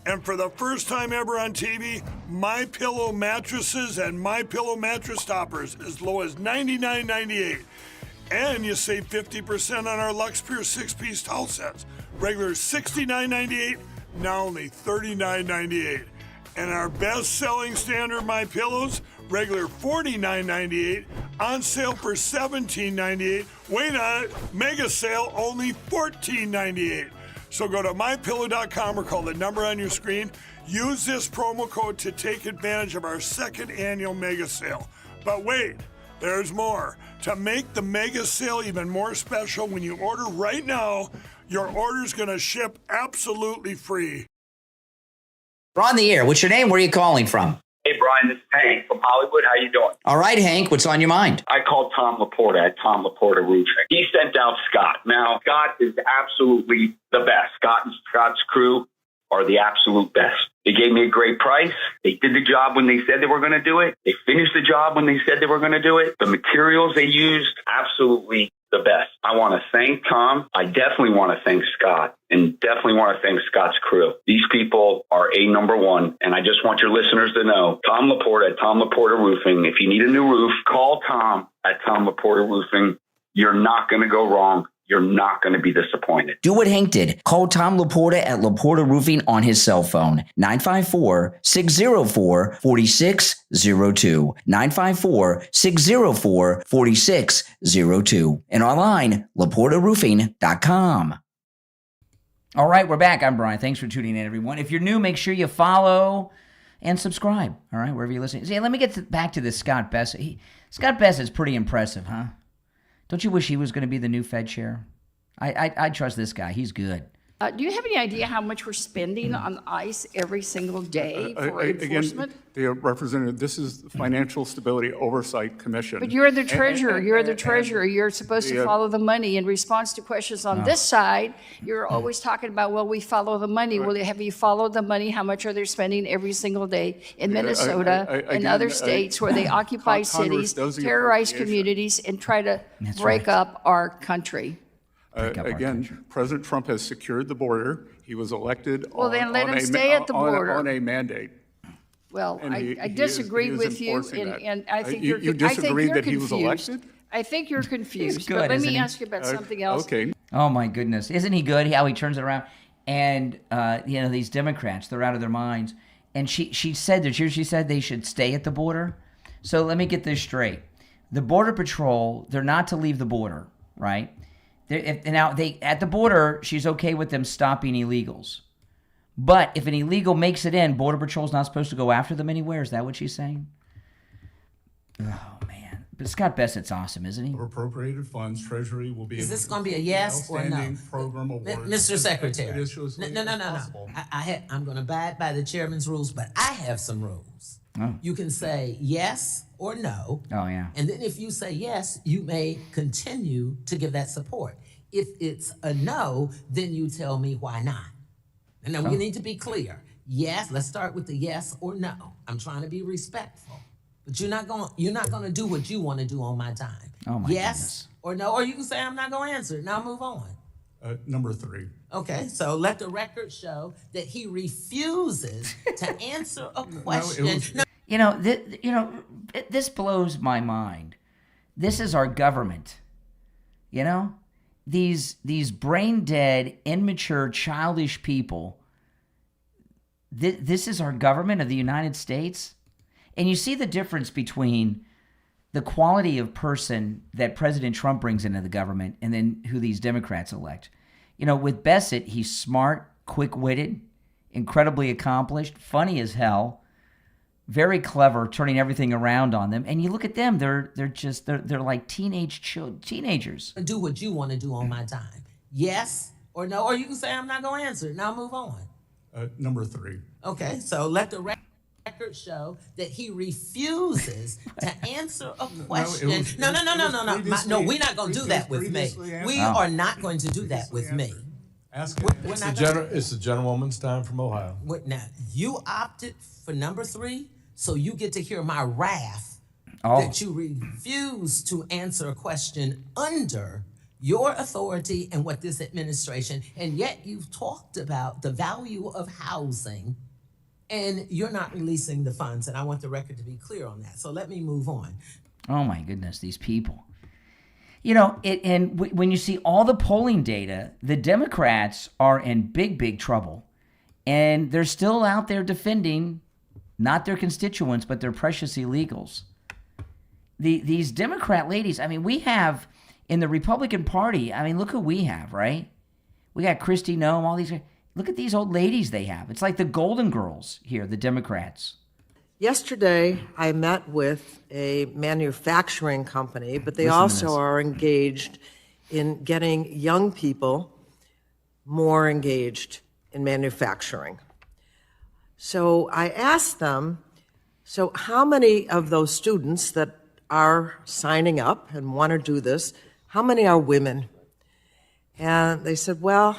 And for the first time ever on TV, MyPillow mattresses and MyPillow mattress toppers as low as $99.98. And you save 50% on our Lux Pure 6-piece towel sets. Regular $69.98, now only $39.98. And our best-selling standard MyPillows, regular $49.98, on sale for $17.98. Wait on it, mega sale, only $14.98. So go to MyPillow.com or call the number on your screen. Use this promo code to take advantage of our second annual mega sale. But wait, there's more. To make the mega sale even more special, when you order right now, your order's going to ship absolutely free. We're on the air. What's your name? Where are you calling from? Hey, Brian, this is Hank from Hollywood. How you doing? All right, Hank. What's on your mind? I called Tom Laporta at Tom Laporta Roofing. He sent out Scott. Now, Scott is absolutely the best. Scott and Scott's crew are the absolute best. They gave me a great price. They did the job when they said they were going to do it. They finished the job when they said they were going to do it. The materials they used, absolutely the best. I want to thank Tom. I definitely want to thank Scott, and definitely want to thank Scott's crew. These people are number one, and I just want your listeners to know, Tom Laporta at Tom Laporta Roofing. If you need a new roof, call Tom at Tom Laporta Roofing. You're not going to go wrong. You're not going to be disappointed. Do what Hank did. Call Tom Laporta at Laporta Roofing on his cell phone, 954-604-4602, 954-604-4602, and online, laportaroofing.com. All right, we're back. I'm Brian. Thanks for tuning in, everyone. If you're new, make sure you follow and subscribe, all right, wherever you're listening. See, let me get back to this Scott Bessett. Scott Bessett's pretty impressive, huh? Don't you wish he was going to be the new Fed chair? I trust this guy. He's good. Do you have any idea how much we're spending on ICE every single day for enforcement? Again, the representative, this is the Financial Stability Oversight Commission. But you're the treasurer. You're the treasurer. You're supposed to follow the money. In response to questions on this side, you're always talking about, well, we follow the money. Well, have you followed the money? How much are they spending every single day in Minnesota and other states where they occupy cities, terrorize communities, and try to break up our country? Again, President Trump has secured the border. He was elected then let him stay at the border. On a mandate. Well, I disagree with you, and I think you disagree that he was elected? I think you're confused. He's good, but let me isn't he? ask you about something else. Okay. Oh, my goodness. Isn't he good, how he turns it around? And, these Democrats, they're out of their minds. And she said they should stay at the border. So let me get this straight. The Border Patrol, they're not to leave the border, right? Now, at the border, she's okay with them stopping illegals. But if an illegal makes it in, Border Patrol's not supposed to go after them anywhere? Is that what she's saying? Oh, man. But Scott Bessett's awesome, isn't he? Appropriated funds, Treasury will be. Is this going to be a yes or no? Program award. Mr. Secretary. No. I'm going to abide by the chairman's rules, but I have some rules. Oh. You can say yes or no. Oh, yeah. And then if you say yes, you may continue to give that support. If it's a no, then you tell me why not. And then we need to be clear. Yes, let's start with the yes or no. I'm trying to be respectful. But you're not going to do what you want to do on my time. Oh, my yes or no, or you can say I'm not going to answer it. Now move on. Number 3. Okay, so let the record show that he refuses to answer a question. This blows my mind. This is our government. These brain-dead, immature, childish people. This is our government of the United States. And you see the difference between the quality of person that President Trump brings into the government and then who these Democrats elect. With Bessett, he's smart, quick-witted, incredibly accomplished, funny as hell, very clever, turning everything around on them. And you look at them; they're like teenagers. Do what you want to do on my time. Yes or no, or you can say I'm not going to answer it. Now move on. Number 3. Okay, so let the record show that he refuses to answer a question. No, we're not going to do that with me. We are not going to do that with me. It's the gentlewoman's time from Ohio. Now, you opted for number 3, so you get to hear my wrath that you refuse to answer a question under your authority and what this administration, and yet you've talked about the value of housing, and you're not releasing the funds, and I want the record to be clear on that. So let me move on. Oh, my goodness, these people. When you see all the polling data, the Democrats are in big, big trouble. And they're still out there defending not their constituents, but their precious illegals. These Democrat ladies, we have in the Republican Party, look who we have, right? We got Kristi Noem, all these. Look at these old ladies they have. It's like the Golden Girls here, the Democrats. Yesterday, I met with a manufacturing company, but they also are engaged in getting young people more engaged in manufacturing. So I asked them, so how many of those students that are signing up and want to do this, how many are women? And they said, well,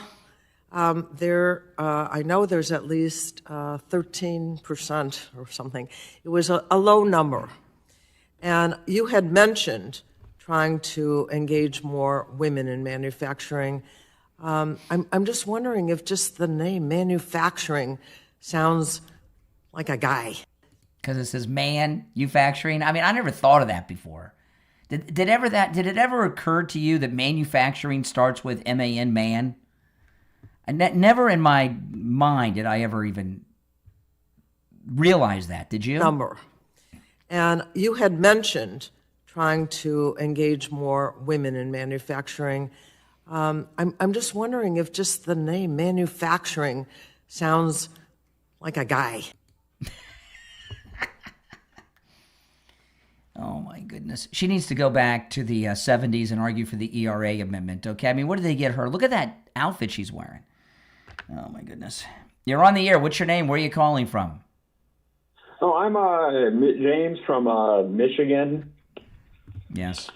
I know there's at least 13% or something. It was a low number. And you had mentioned trying to engage more women in manufacturing. I'm just wondering if just the name manufacturing sounds like a guy. Because it says manufacturing. I never thought of that before. Did it ever occur to you that manufacturing starts with M-A-N, man? And never in my mind did I ever even realize that. Did you? Number. And you had mentioned trying to engage more women in manufacturing. I'm just wondering if just the name manufacturing sounds like a guy. Oh, my goodness. She needs to go back to the 70s and argue for the ERA amendment, okay? What did they get her? Look at that outfit she's wearing. Oh, my goodness. You're on the air. What's your name? Where are you calling from? Oh, I'm James from Michigan. Yes.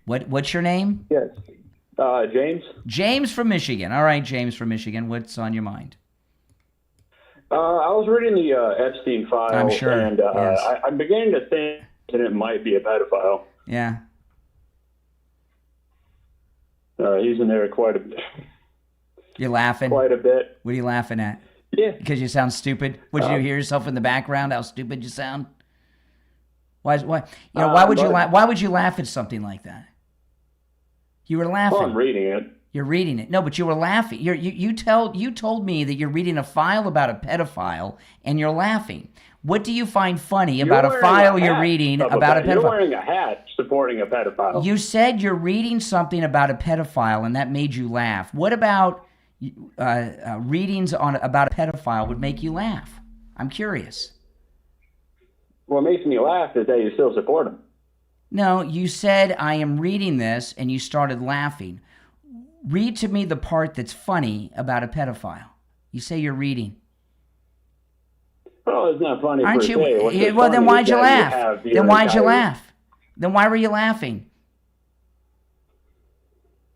What's your name? Yes. James. James from Michigan. All right, James from Michigan. What's on your mind? I was reading the Epstein file. I'm sure. And yes. I'm beginning to think that it might be a pedophile. Yeah. He's in there quite a bit. You're laughing? Quite a bit. What are you laughing at? Yeah. Because you sound stupid? Would you hear yourself in the background, how stupid you sound? Why would you laugh at something like that? You were laughing. Well, I'm reading it. You're reading it. No, but you were laughing. You told me that you're reading a file about a pedophile and you're laughing. What do you find funny about a file you're reading about a pedophile? You're wearing a hat supporting a pedophile. You said you're reading something about a pedophile and that made you laugh. What about readings about a pedophile would make you laugh? I'm curious. What makes me laugh is that you still support him. No, you said, I am reading this, and you started laughing. Read to me the part that's funny about a pedophile. You say you're reading. Well, it's not funny Aren't per you? se. What's Well, funny then why'd is you that laugh? have the Then why'd you entire- laugh? Then why were you laughing?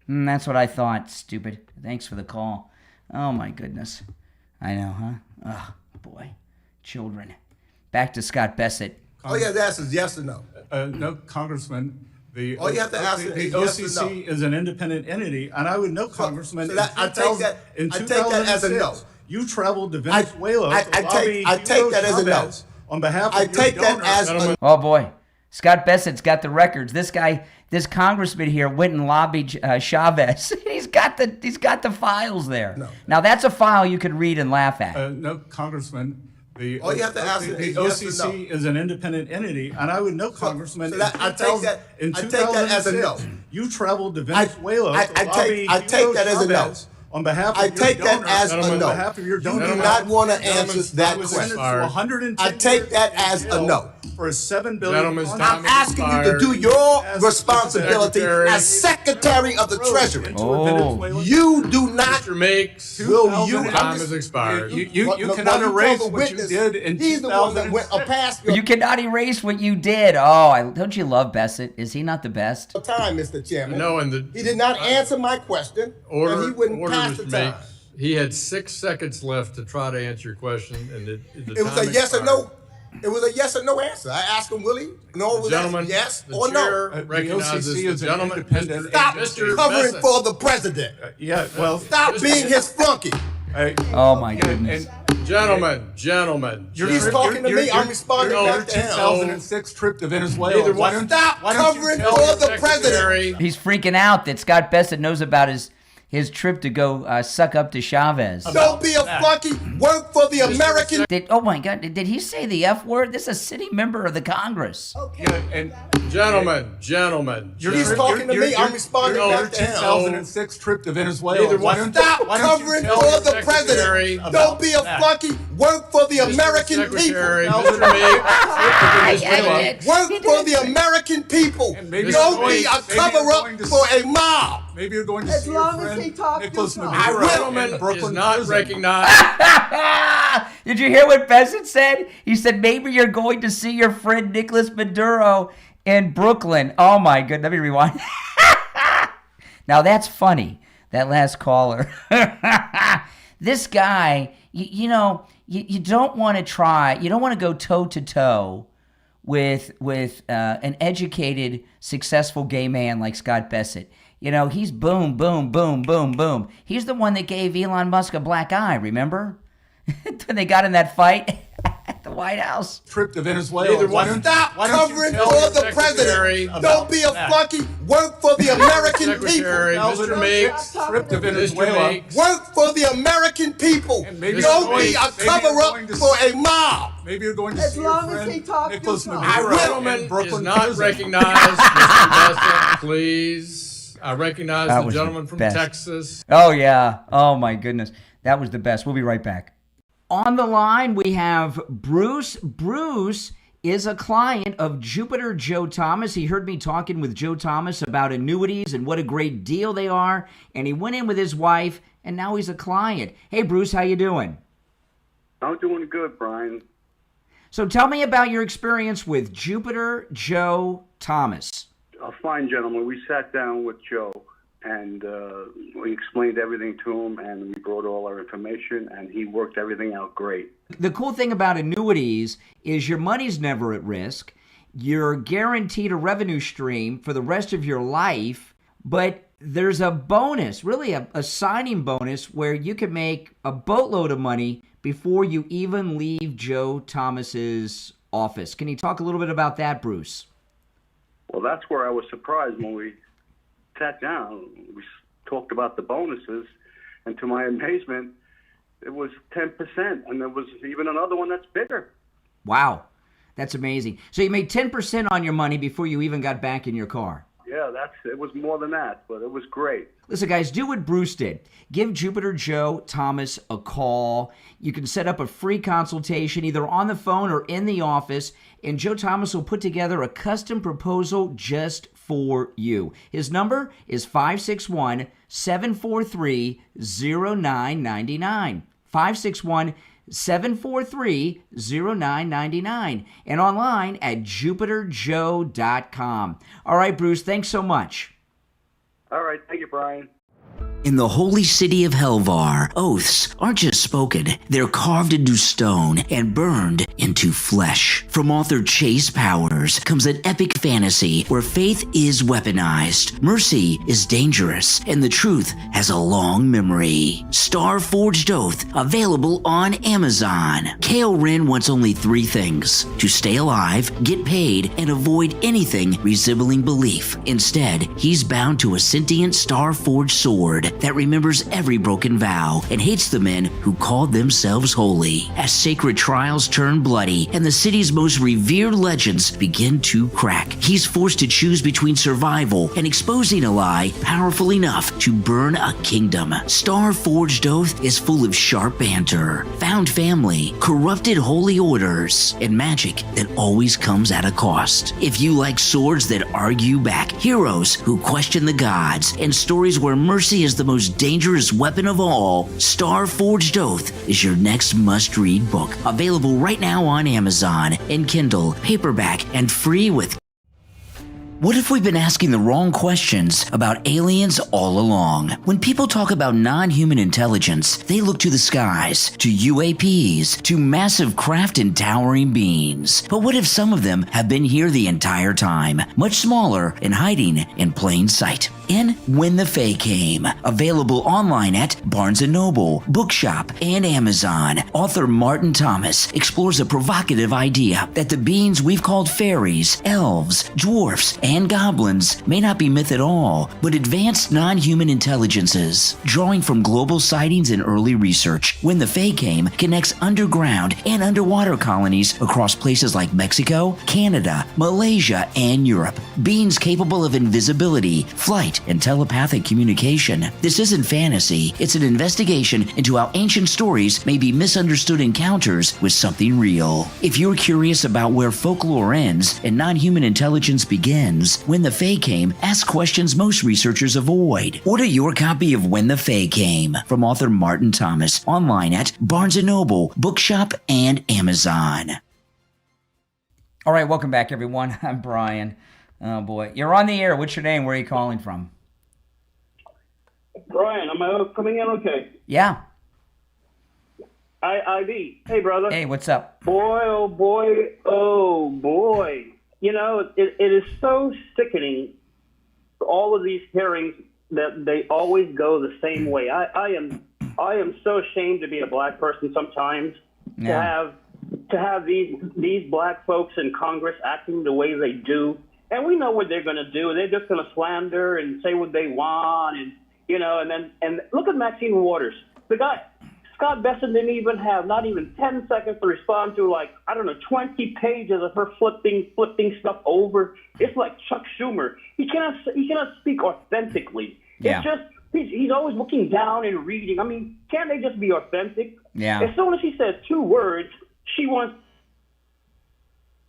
That's what I thought, stupid. Thanks for the call. Oh, my goodness. I know, huh? Oh, boy. Children. Back to Scott Bessett. All you have to ask is yes or no. No, Congressman. All you have to ask the is yes or no. OCC is an independent entity, and I would know, Congressman. So I take that as a no. You traveled to Venezuela. I take that as a no. On behalf of I take that as a Oh, boy. Scott Bessett's got the records. This congressman here went and lobbied Chavez. He's got the files there. No. Now, that's a file you could read and laugh at. No, Congressman. All you have to ask is the yes or no. OCC is an independent entity, and I would know, Congressman. I take that as a no. You traveled to Venezuela. I take that as a no. On behalf of I take that as a no. On behalf of your You donor, do not want to answer that question. I take that as a no. For a $7 billion. I'm asking you to do your responsibility as Secretary of the Treasury. Oh. You do not. Will you? Time has expired. You cannot erase what you did in 2000. He's the one that went past your You cannot erase what you did. Oh, don't you love Bessett? Is he not the best? time, Mr. Chairman. No, and the He did not answer my question, and he wouldn't pass the time. He had 6 seconds left to try to answer your question, and It was a yes or no. It was a yes or no answer. I asked him, will he? No, it was Gentlemen, yes the or chair no. recognizes OCC is the an gentleman. independent Stop Mr. covering Bessett. for the president. Stop being his flunky. Oh, my goodness. Gentlemen. He's talking to me. I'm responding back to him. 2006 trip to Venezuela. Stop covering for the president. He's freaking out that Scott Bessett knows about his trip to go suck up to Chavez. Don't be a flunky. Work for the American. Oh, my God. Did he say the F word? This is a sitting member of the Congress. Gentlemen. He's talking to me. I'm responding back to him. 2006 trip to Venezuela. Stop covering for the president. Don't be a flunky. Work for the American people. Work for the American people. Don't be a cover-up for a mob. Maybe you're going to see your friend Nicholas Maduro Gentleman in Brooklyn is not prison. recognized. Did you hear what Bessett said? He said, maybe you're going to see your friend Nicholas Maduro in Brooklyn. Oh, my goodness. Let me rewind. Now, that's funny, that last caller. This guy, you don't want to try, you don't want to go toe-to-toe with an educated, successful gay man like Scott Bessett. He's boom, boom, boom, boom, boom. He's the one that gave Elon Musk a black eye, remember? When they got in that fight at the White House. Trip to Venezuela. Stop covering for the president. Don't be a flunky. Work for the American people. Trip to Venezuela. Work for the American people. Don't be a cover-up for a mob. Maybe you're going to see your friend Nicholas Maduro Gentleman in Brooklyn is not prison. recognized. Mr. Bessett, please. I recognize That the was gentleman from best. Texas. Oh, yeah. Oh, my goodness. That was the best. We'll be right back. On the line, we have Bruce. Bruce is a client of Jupiter Joe Thomas. He heard me talking with Joe Thomas about annuities and what a great deal they are, and he went in with his wife, and now he's a client. Hey, Bruce, how you doing? I'm doing good, Brian. So tell me about your experience with Jupiter Joe Thomas. A fine gentleman. We sat down with Joe, and we explained everything to him, and we brought all our information, and he worked everything out great. The cool thing about annuities is your money's never at risk. You're guaranteed a revenue stream for the rest of your life, but there's a bonus, really a signing bonus, where you can make a boatload of money before you even leave Joe Thomas's office. Can you talk a little bit about that, Bruce? Well, that's where I was surprised when we sat down. We talked about the bonuses, and to my amazement, it was 10%, and there was even another one that's bigger. Wow. That's amazing. So you made 10% on your money before you even got back in your car. Yeah, it was more than that, but it was great. Listen, guys, do what Bruce did. Give Jupiter Joe Thomas a call. You can set up a free consultation either on the phone or in the office, and Joe Thomas will put together a custom proposal just for you. His number is 561-743-0999. 561-743-0999 and online at jupiterjoe.com. All right, Bruce, thanks so much. All right, thank you, Brian. In the holy city of Helvar, oaths aren't just spoken, they're carved into stone and burned into flesh. From author Chase Powers comes an epic fantasy where faith is weaponized, mercy is dangerous, and the truth has a long memory. Star Forged Oath, available on Amazon. Kale Ren wants only 3 things: to stay alive, get paid, and avoid anything resembling belief. Instead, he's bound to a sentient star-forged sword that remembers every broken vow and hates the men who called themselves holy. As sacred trials turn bloody and the city's most revered legends begin to crack, he's forced to choose between survival and exposing a lie powerful enough to burn a kingdom. Star Forged Oath is full of sharp banter, found family, corrupted holy orders, and magic that always comes at a cost. If you like swords that argue back, heroes who question the gods, and stories where mercy is the most dangerous weapon of all, Star Forged Oath is your next must-read book. Available right now on Amazon in Kindle, paperback, and free with. What if we've been asking the wrong questions about aliens all along? When people talk about non-human intelligence, they look to the skies, to UAPs, to massive craft and towering beings. But what if some of them have been here the entire time, much smaller and hiding in plain sight? In When the Fae Came, available online at Barnes & Noble, Bookshop, and Amazon, author Martin Thomas explores a provocative idea that the beings we've called fairies, elves, dwarfs, and goblins may not be myth at all, but advanced non-human intelligences. Drawing from global sightings and early research, When the Fae Came connects underground and underwater colonies across places like Mexico, Canada, Malaysia, and Europe. Beings capable of invisibility, flight, and telepathic communication. This isn't fantasy, it's an investigation into how ancient stories may be misunderstood encounters with something real. If you're curious about where folklore ends and non-human intelligence begins, When the Fae Came asks questions most researchers avoid. Order your copy of When the Fae Came from author Martin Thomas online at Barnes & Noble, Bookshop, and Amazon. All right, welcome back, everyone. I'm Brian. Oh, boy. You're on the air. What's your name? Where are you calling from? Brian, am I coming in okay? Yeah. IB. Hey, brother. Hey, what's up? Boy, oh, boy, oh, boy. You know, it is so sickening, all of these hearings, that they always go the same way. I am so ashamed to be a black person sometimes, to have these black folks in Congress acting the way they do. And we know what they're going to do. They're just going to slander and say what they want, and and look at Maxine Waters. The guy, Scott Besson, didn't even have not even 10 seconds to respond to 20 pages of her flipping stuff over. It's like Chuck Schumer. He cannot speak authentically. Yeah. It's just he's always looking down and reading. I mean, can't they just be authentic? Yeah. As soon as he says 2 words, she wants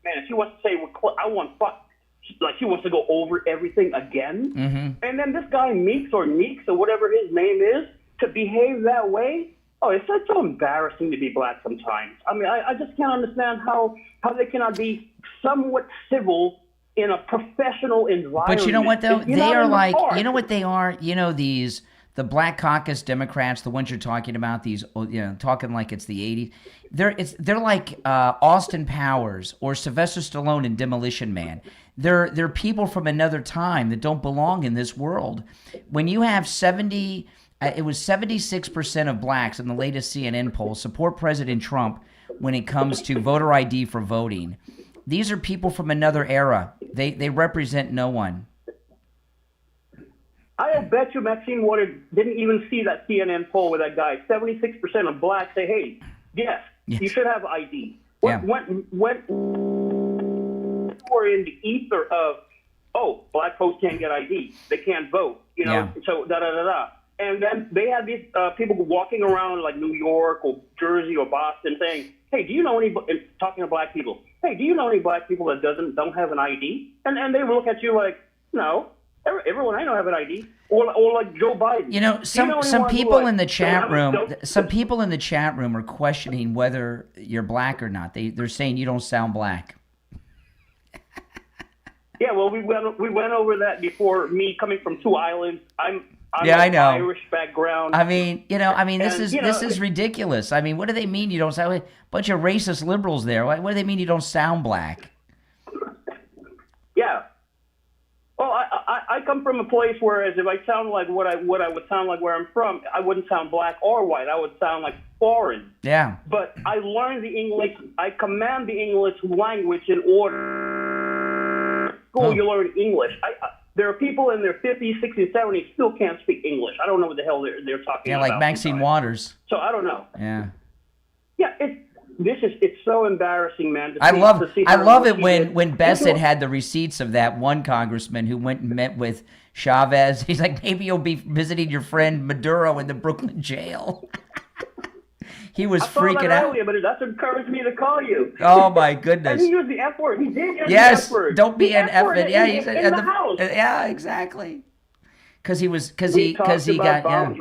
to say, I want fuck. Like, she wants to go over everything again. Mm-hmm. And then this guy Meeks or whatever his name is, to behave that way. Oh, it's so embarrassing to be black sometimes. I mean, I just can't understand how they cannot be somewhat civil in a professional environment. But you know what, though? They are like, you know what they are? You know, the Black Caucus Democrats, the ones you're talking about, these, talking like it's the 80s. They're like Austin Powers or Sylvester Stallone in Demolition Man. They're people from another time that don't belong in this world. When you have 76% of blacks in the latest CNN poll support President Trump when it comes to voter ID for voting. These are people from another era. They represent no one. I bet you Maxine Waters didn't even see that CNN poll with that guy. 76% of blacks say, hey, yes, you should have ID. When we're in the ether of, oh, black folks can't get ID, they can't vote, so da-da-da-da. And then they have these people walking around like New York or Jersey or Boston saying, hey, do you know any, talking to black people, hey, do you know any black people that don't have an ID? And they look at you like, no, everyone I know have an ID. Or like Joe Biden. Some people in the chat room, some people in the chat room are questioning whether you're black or not. They're saying you don't sound black. Yeah, well, we went over that before. Me coming from two islands, I'm I know. Irish background. This is ridiculous. I mean, what do they mean you don't sound like a bunch of racist liberals there? What do they mean you don't sound black? Yeah. Well, I come from a place whereas if I sound like what I would sound like where I'm from, I wouldn't sound black or white. I would sound like foreign. Yeah. But I learned the English. I command the English language in order. School, you learn English. There are people in their 50s, 60s, 70s still can't speak English. I don't know what the hell they're talking about. Yeah, like Maxine Waters. So I don't know. Yeah. Yeah, it's so embarrassing, man. I love it when Bessett had the receipts of that one congressman who went and met with Chavez. He's like, maybe you'll be visiting your friend Maduro in the Brooklyn jail. He was freaking out. Earlier, but that's what encouraged me to call you. Oh my goodness! And he used the F word. He did use the F word. Don't be an F word. Yeah, he said in the house. Yeah, exactly. Because he got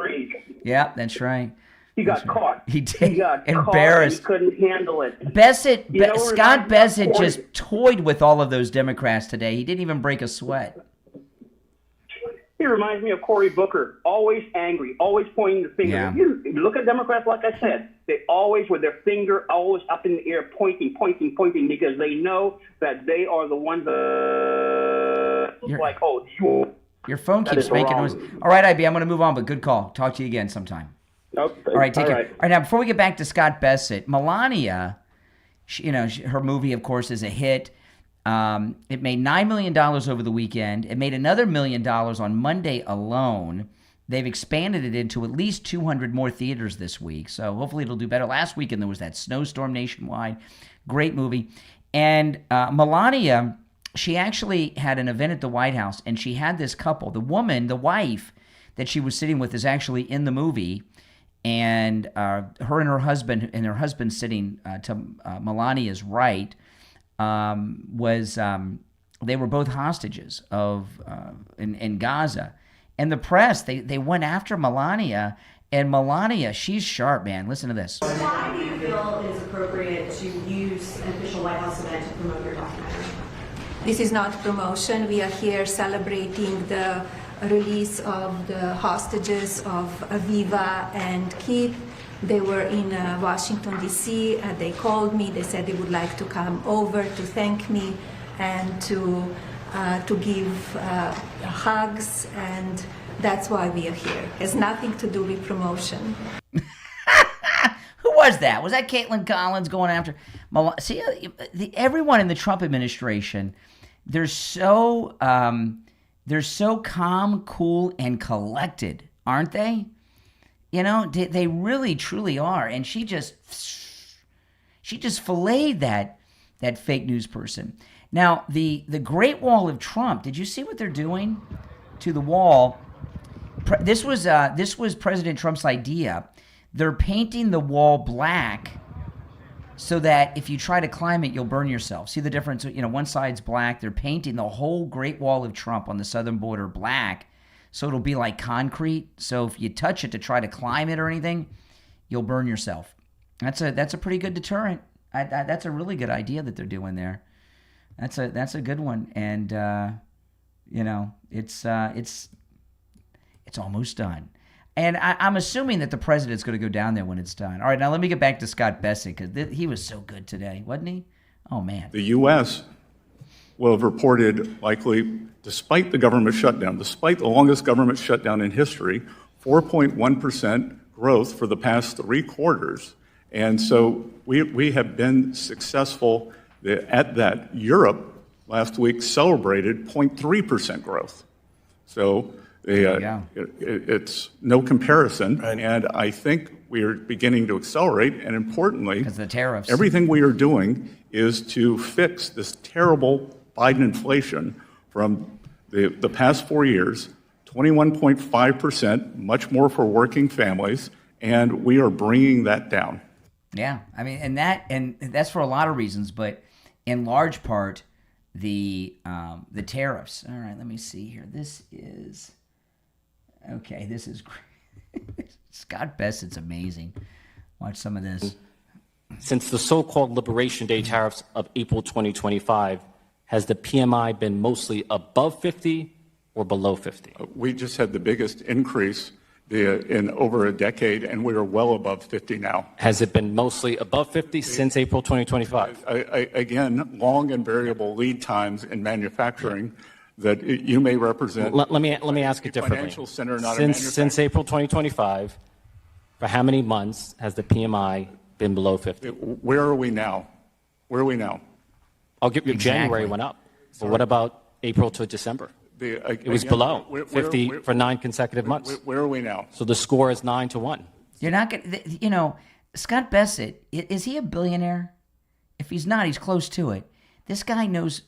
yeah, that's right. He got caught. He did. He got embarrassed. Caught. He couldn't handle it. Scott Bessett just toyed with all of those Democrats today. He didn't even break a sweat. He reminds me of Cory Booker, always angry, always pointing the finger. Yeah. You look at Democrats, like I said, they always, with their finger always up in the air, pointing, because they know that they are the ones Your phone keeps making noise. All right, IB, I'm going to move on, but good call. Talk to you again sometime. Okay. All right, take care. All right, now, before we get back to Scott Bessett, Melania, her movie, of course, is a hit. It made $9 million over the weekend. It made another $1 million on Monday alone. They've expanded it into at least 200 more theaters this week, so hopefully it'll do better. Last weekend there was that snowstorm nationwide. Great movie. And Melania, she actually had an event at the White House, and she had this couple. The woman, the wife that she was sitting with, is actually in the movie, and her and her husband sitting to Melania's right, they were both hostages in Gaza, and the press they went after Melania, and Melania, she's sharp, man. Listen to this. Why do you feel it is appropriate to use an official White House event to promote your documentary? This is not promotion. We are here celebrating the release of the hostages of Aviva and Keith. They were in Washington, D.C. They called me. They said they would like to come over to thank me and to give hugs, and that's why we are here. It has nothing to do with promotion. Who was that? Was that Caitlin Collins going after? See, everyone in the Trump administration, they're so calm, cool, and collected, aren't they? They really, truly are. And she just filleted that fake news person. Now, the Great Wall of Trump, did you see what they're doing to the wall? This was President Trump's idea. They're painting the wall black so that if you try to climb it, you'll burn yourself. See the difference? One side's black. They're painting the whole Great Wall of Trump on the southern border black, so it'll be like concrete. So if you touch it to try to climb it or anything, you'll burn yourself. That's a pretty good deterrent. That's a really good idea that they're doing there. That's a good one. And it's almost done. And I'm assuming that the president's going to go down there when it's done. All right, now let me get back to Scott Bessett, because he was so good today, wasn't he? Oh, man. The U.S. will have reported, likely, despite the government shutdown, despite the longest government shutdown in history, 4.1% growth for the past 3 quarters. And so we have been successful at that. Europe last week celebrated 0.3% growth. So It's no comparison, and I think we are beginning to accelerate, and importantly, because the tariffs. Everything we are doing is to fix this terrible Biden inflation from the past 4 years, 21.5%, much more for working families, and we are bringing that down. Yeah, I mean, and that's for a lot of reasons, but in large part, the tariffs. All right, let me see here. This is great. Scott Bessett's amazing. Watch some of this. Since the so-called Liberation Day tariffs of April 2025, has the PMI been mostly above 50 or below 50? We just had the biggest increase in over a decade, and we are well above 50 now. Has it been mostly above 50 since April 2025? Again, long and variable lead times in manufacturing that you may represent. Let me ask it differently. Financial center, not a manufacturing. Since April 2025, for how many months has the PMI been below 50? Where are we now? I'll give you January went up. But what about April to December? It was below 50 for 9 consecutive months. Where are we now? So the score is 9-1. You're not going Scott Bassett, is he a billionaire? If he's not, he's close to it. This guy knows,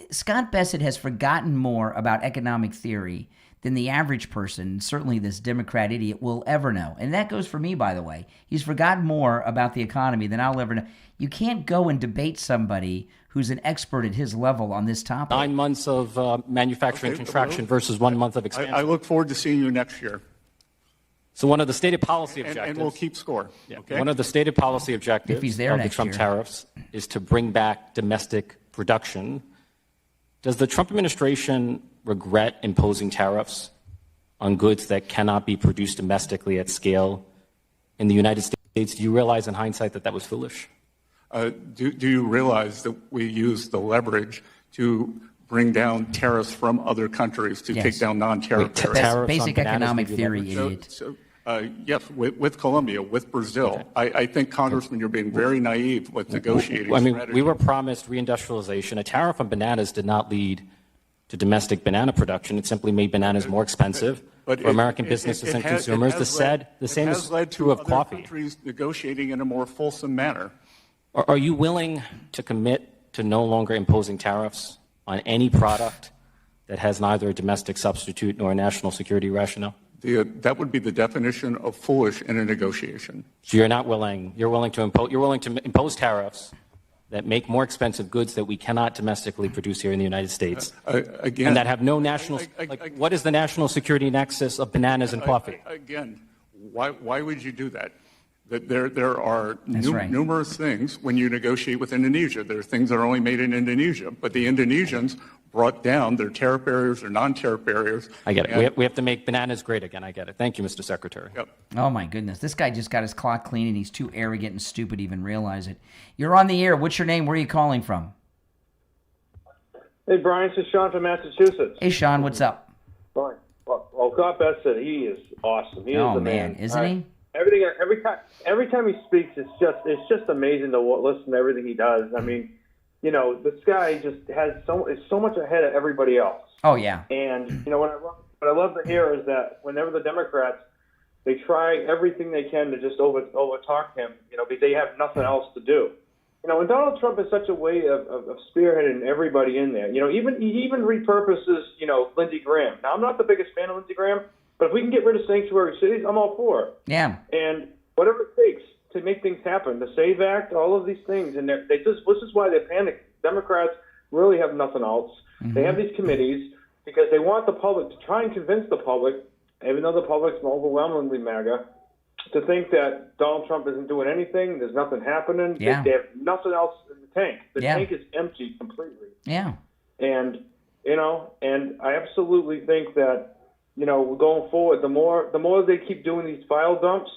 Scott Bassett has forgotten more about economic theory than the average person, certainly this Democrat idiot, will ever know. And that goes for me, by the way. He's forgotten more about the economy than I'll ever know. You can't go and debate somebody who's an expert at his level on this topic. 9 months of manufacturing contraction versus 1 month of expansion. I look forward to seeing you next year. So one of the stated policy objectives, and we'll keep score. Yeah, okay? One of the stated policy objectives If he's there of the next Trump year. tariffs is to bring back domestic production. Does the Trump administration regret imposing tariffs on goods that cannot be produced domestically at scale in the United States? Do you realize in hindsight that that was foolish? Do you realize that we use the leverage to bring down tariffs from other countries to take down non-tariff tariffs? Basic economic theory, idiot. Yes, with Colombia, with Brazil. Okay. I think, Congressman, you're being very naive with negotiating strategy. We were promised reindustrialization. A tariff on bananas did not lead to domestic banana production. It simply made bananas more expensive for American businesses and consumers. The same is true of coffee. Countries negotiating in a more fulsome manner. Are you willing to commit to no longer imposing tariffs on any product that has neither a domestic substitute nor a national security rationale? That would be the definition of foolish in a negotiation. So you're not willing. You're willing to impose tariffs that make more expensive goods that we cannot domestically produce here in the United States, again, and that have no national. What is the national security nexus of bananas and coffee? Again, why would you do that? That there are numerous things when you negotiate with Indonesia. There are things that are only made in Indonesia, but the Indonesians brought down their tariff barriers or non-tariff barriers. I get it. We have to make bananas great again. I get it. Thank you, Mr. Secretary. Yep. Oh, my goodness. This guy just got his clock clean, and he's too arrogant and stupid to even realize it. You're on the air. What's your name? Where are you calling from? Hey, Brian. This is Sean from Massachusetts. Hey, Sean. What's up? Fine. Well, Scott Bassett, he is awesome. He is the man. Isn't he? Every time he speaks, it's just amazing to listen to everything he does. I mean, this guy just is so much ahead of everybody else. Oh yeah. And what I love to hear is that whenever the Democrats, they try everything they can to just overtalk him, because they have nothing else to do. And Donald Trump is such a way of spearheading everybody in there. He even repurposes Lindsey Graham. Now I'm not the biggest fan of Lindsey Graham. But if we can get rid of sanctuary cities, I'm all for it. Yeah. And whatever it takes to make things happen, the SAVE Act, all of these things, and this is why they panic. Democrats really have nothing else. Mm-hmm. They have these committees because they want the public to try and convince the public, even though the public's overwhelmingly MAGA, to think that Donald Trump isn't doing anything, there's nothing happening, they have nothing else in the tank. The tank is empty completely. Yeah. And, and I absolutely think that, going forward, the more they keep doing these file dumps,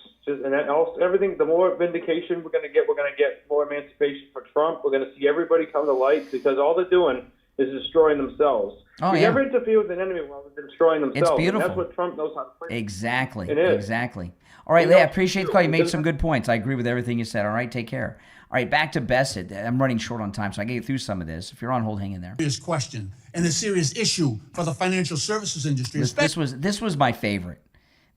everything, the more vindication we're going to get. We're going to get more emancipation for Trump. We're going to see everybody come to light because all they're doing is destroying themselves. You never interfere with an enemy while they're destroying themselves. It's beautiful. And that's what Trump knows how to play. Exactly. It is. Exactly. All right, Leah, I appreciate the call. You made some good points. I agree with everything you said. All right, take care. All right, back to Bassett. I'm running short on time, so I can get through some of this. If you're on hold, hang in there. Serious question and a serious issue for the financial services industry. This was my favorite.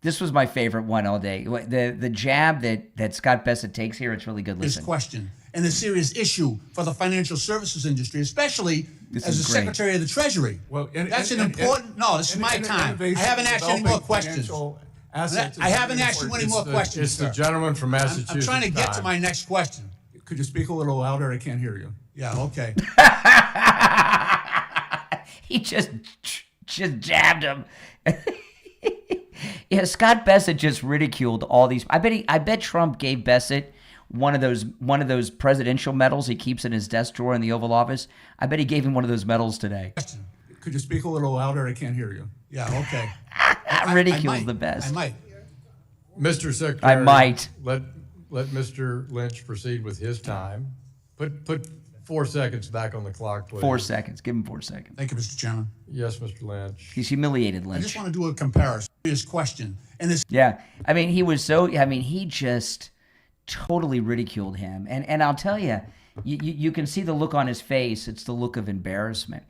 This was my favorite one all day. The jab that Scott Bassett takes here, it's really good. Listen. Question and a serious issue for the financial services industry, especially as the Secretary of the Treasury. Well, that's an important. No, this is my time. I haven't asked you any more questions. I haven't asked you any more questions. It's the gentleman from Massachusetts. I'm trying to get to my next question. Could you speak a little louder? I can't hear you. Yeah, okay. He just jabbed him. Yeah, Scott Bassett just ridiculed all these. I bet Trump gave Bassett one of those presidential medals he keeps in his desk drawer in the Oval Office. I bet he gave him one of those medals today. Could you speak a little louder? I can't hear you. Yeah, okay. Ridicule's the best. I might. Mr. Secretary, I might. Let Mr. Lynch proceed with his time. Put 4 seconds back on the clock, please. 4 seconds. Give him 4 seconds. Thank you, Mr. Chairman. Yes, Mr. Lynch. He's humiliated, Lynch. I just want to do a comparison. Serious question. And this. Yeah, I mean, he just totally ridiculed him, and I'll tell you, you can see the look on his face. It's the look of embarrassment.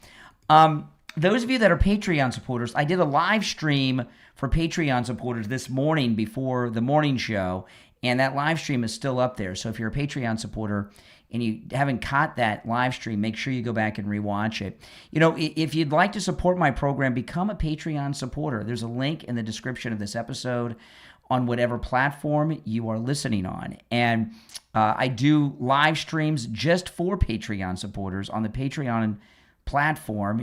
Those of you that are Patreon supporters, I did a live stream for Patreon supporters this morning before the morning show, and that live stream is still up there. So if you're a Patreon supporter and you haven't caught that live stream, make sure you go back and rewatch it. You know, if you'd like to support my program, become a Patreon supporter. There's a link in the description of this episode on whatever platform you are listening on. And I do live streams just for Patreon supporters on the Patreon platform.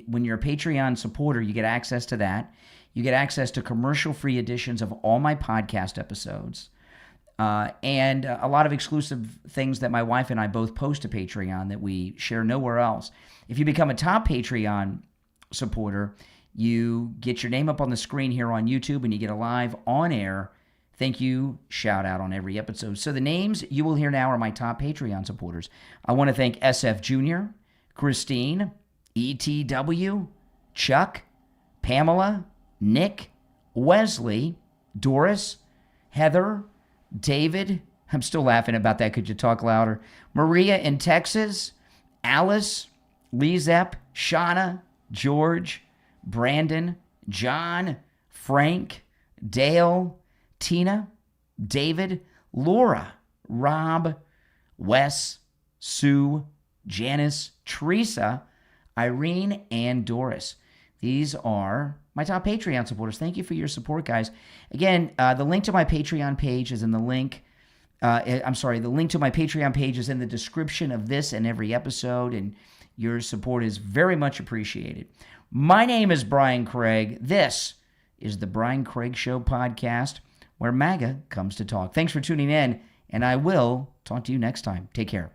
When you're a Patreon supporter, you get access to that. You get access to commercial-free editions of all my podcast episodes. And a lot of exclusive things that my wife and I both post to Patreon that we share nowhere else. If you become a top Patreon supporter, you get your name up on the screen here on YouTube, and you get a live on-air thank you shout out on every episode. So the names you will hear now are my top Patreon supporters. I want to thank SF Jr., Christine, ETW, Chuck, Pamela, Nick, Wesley, Doris, Heather, David. I'm still laughing about that. Could you talk louder? Maria in Texas, Alice, Lizep, Shauna, George, Brandon, John, Frank, Dale, Tina, David, Laura, Rob, Wes, Sue, Janice, Teresa, Irene, and Doris. These are my top Patreon supporters. Thank you for your support, guys. Again, the link to my Patreon page is in the link. The link to my Patreon page is in the description of this and every episode, and your support is very much appreciated. My name is Brian Craig. This is the Brian Craig Show podcast, where MAGA comes to talk. Thanks for tuning in, and I will talk to you next time. Take care.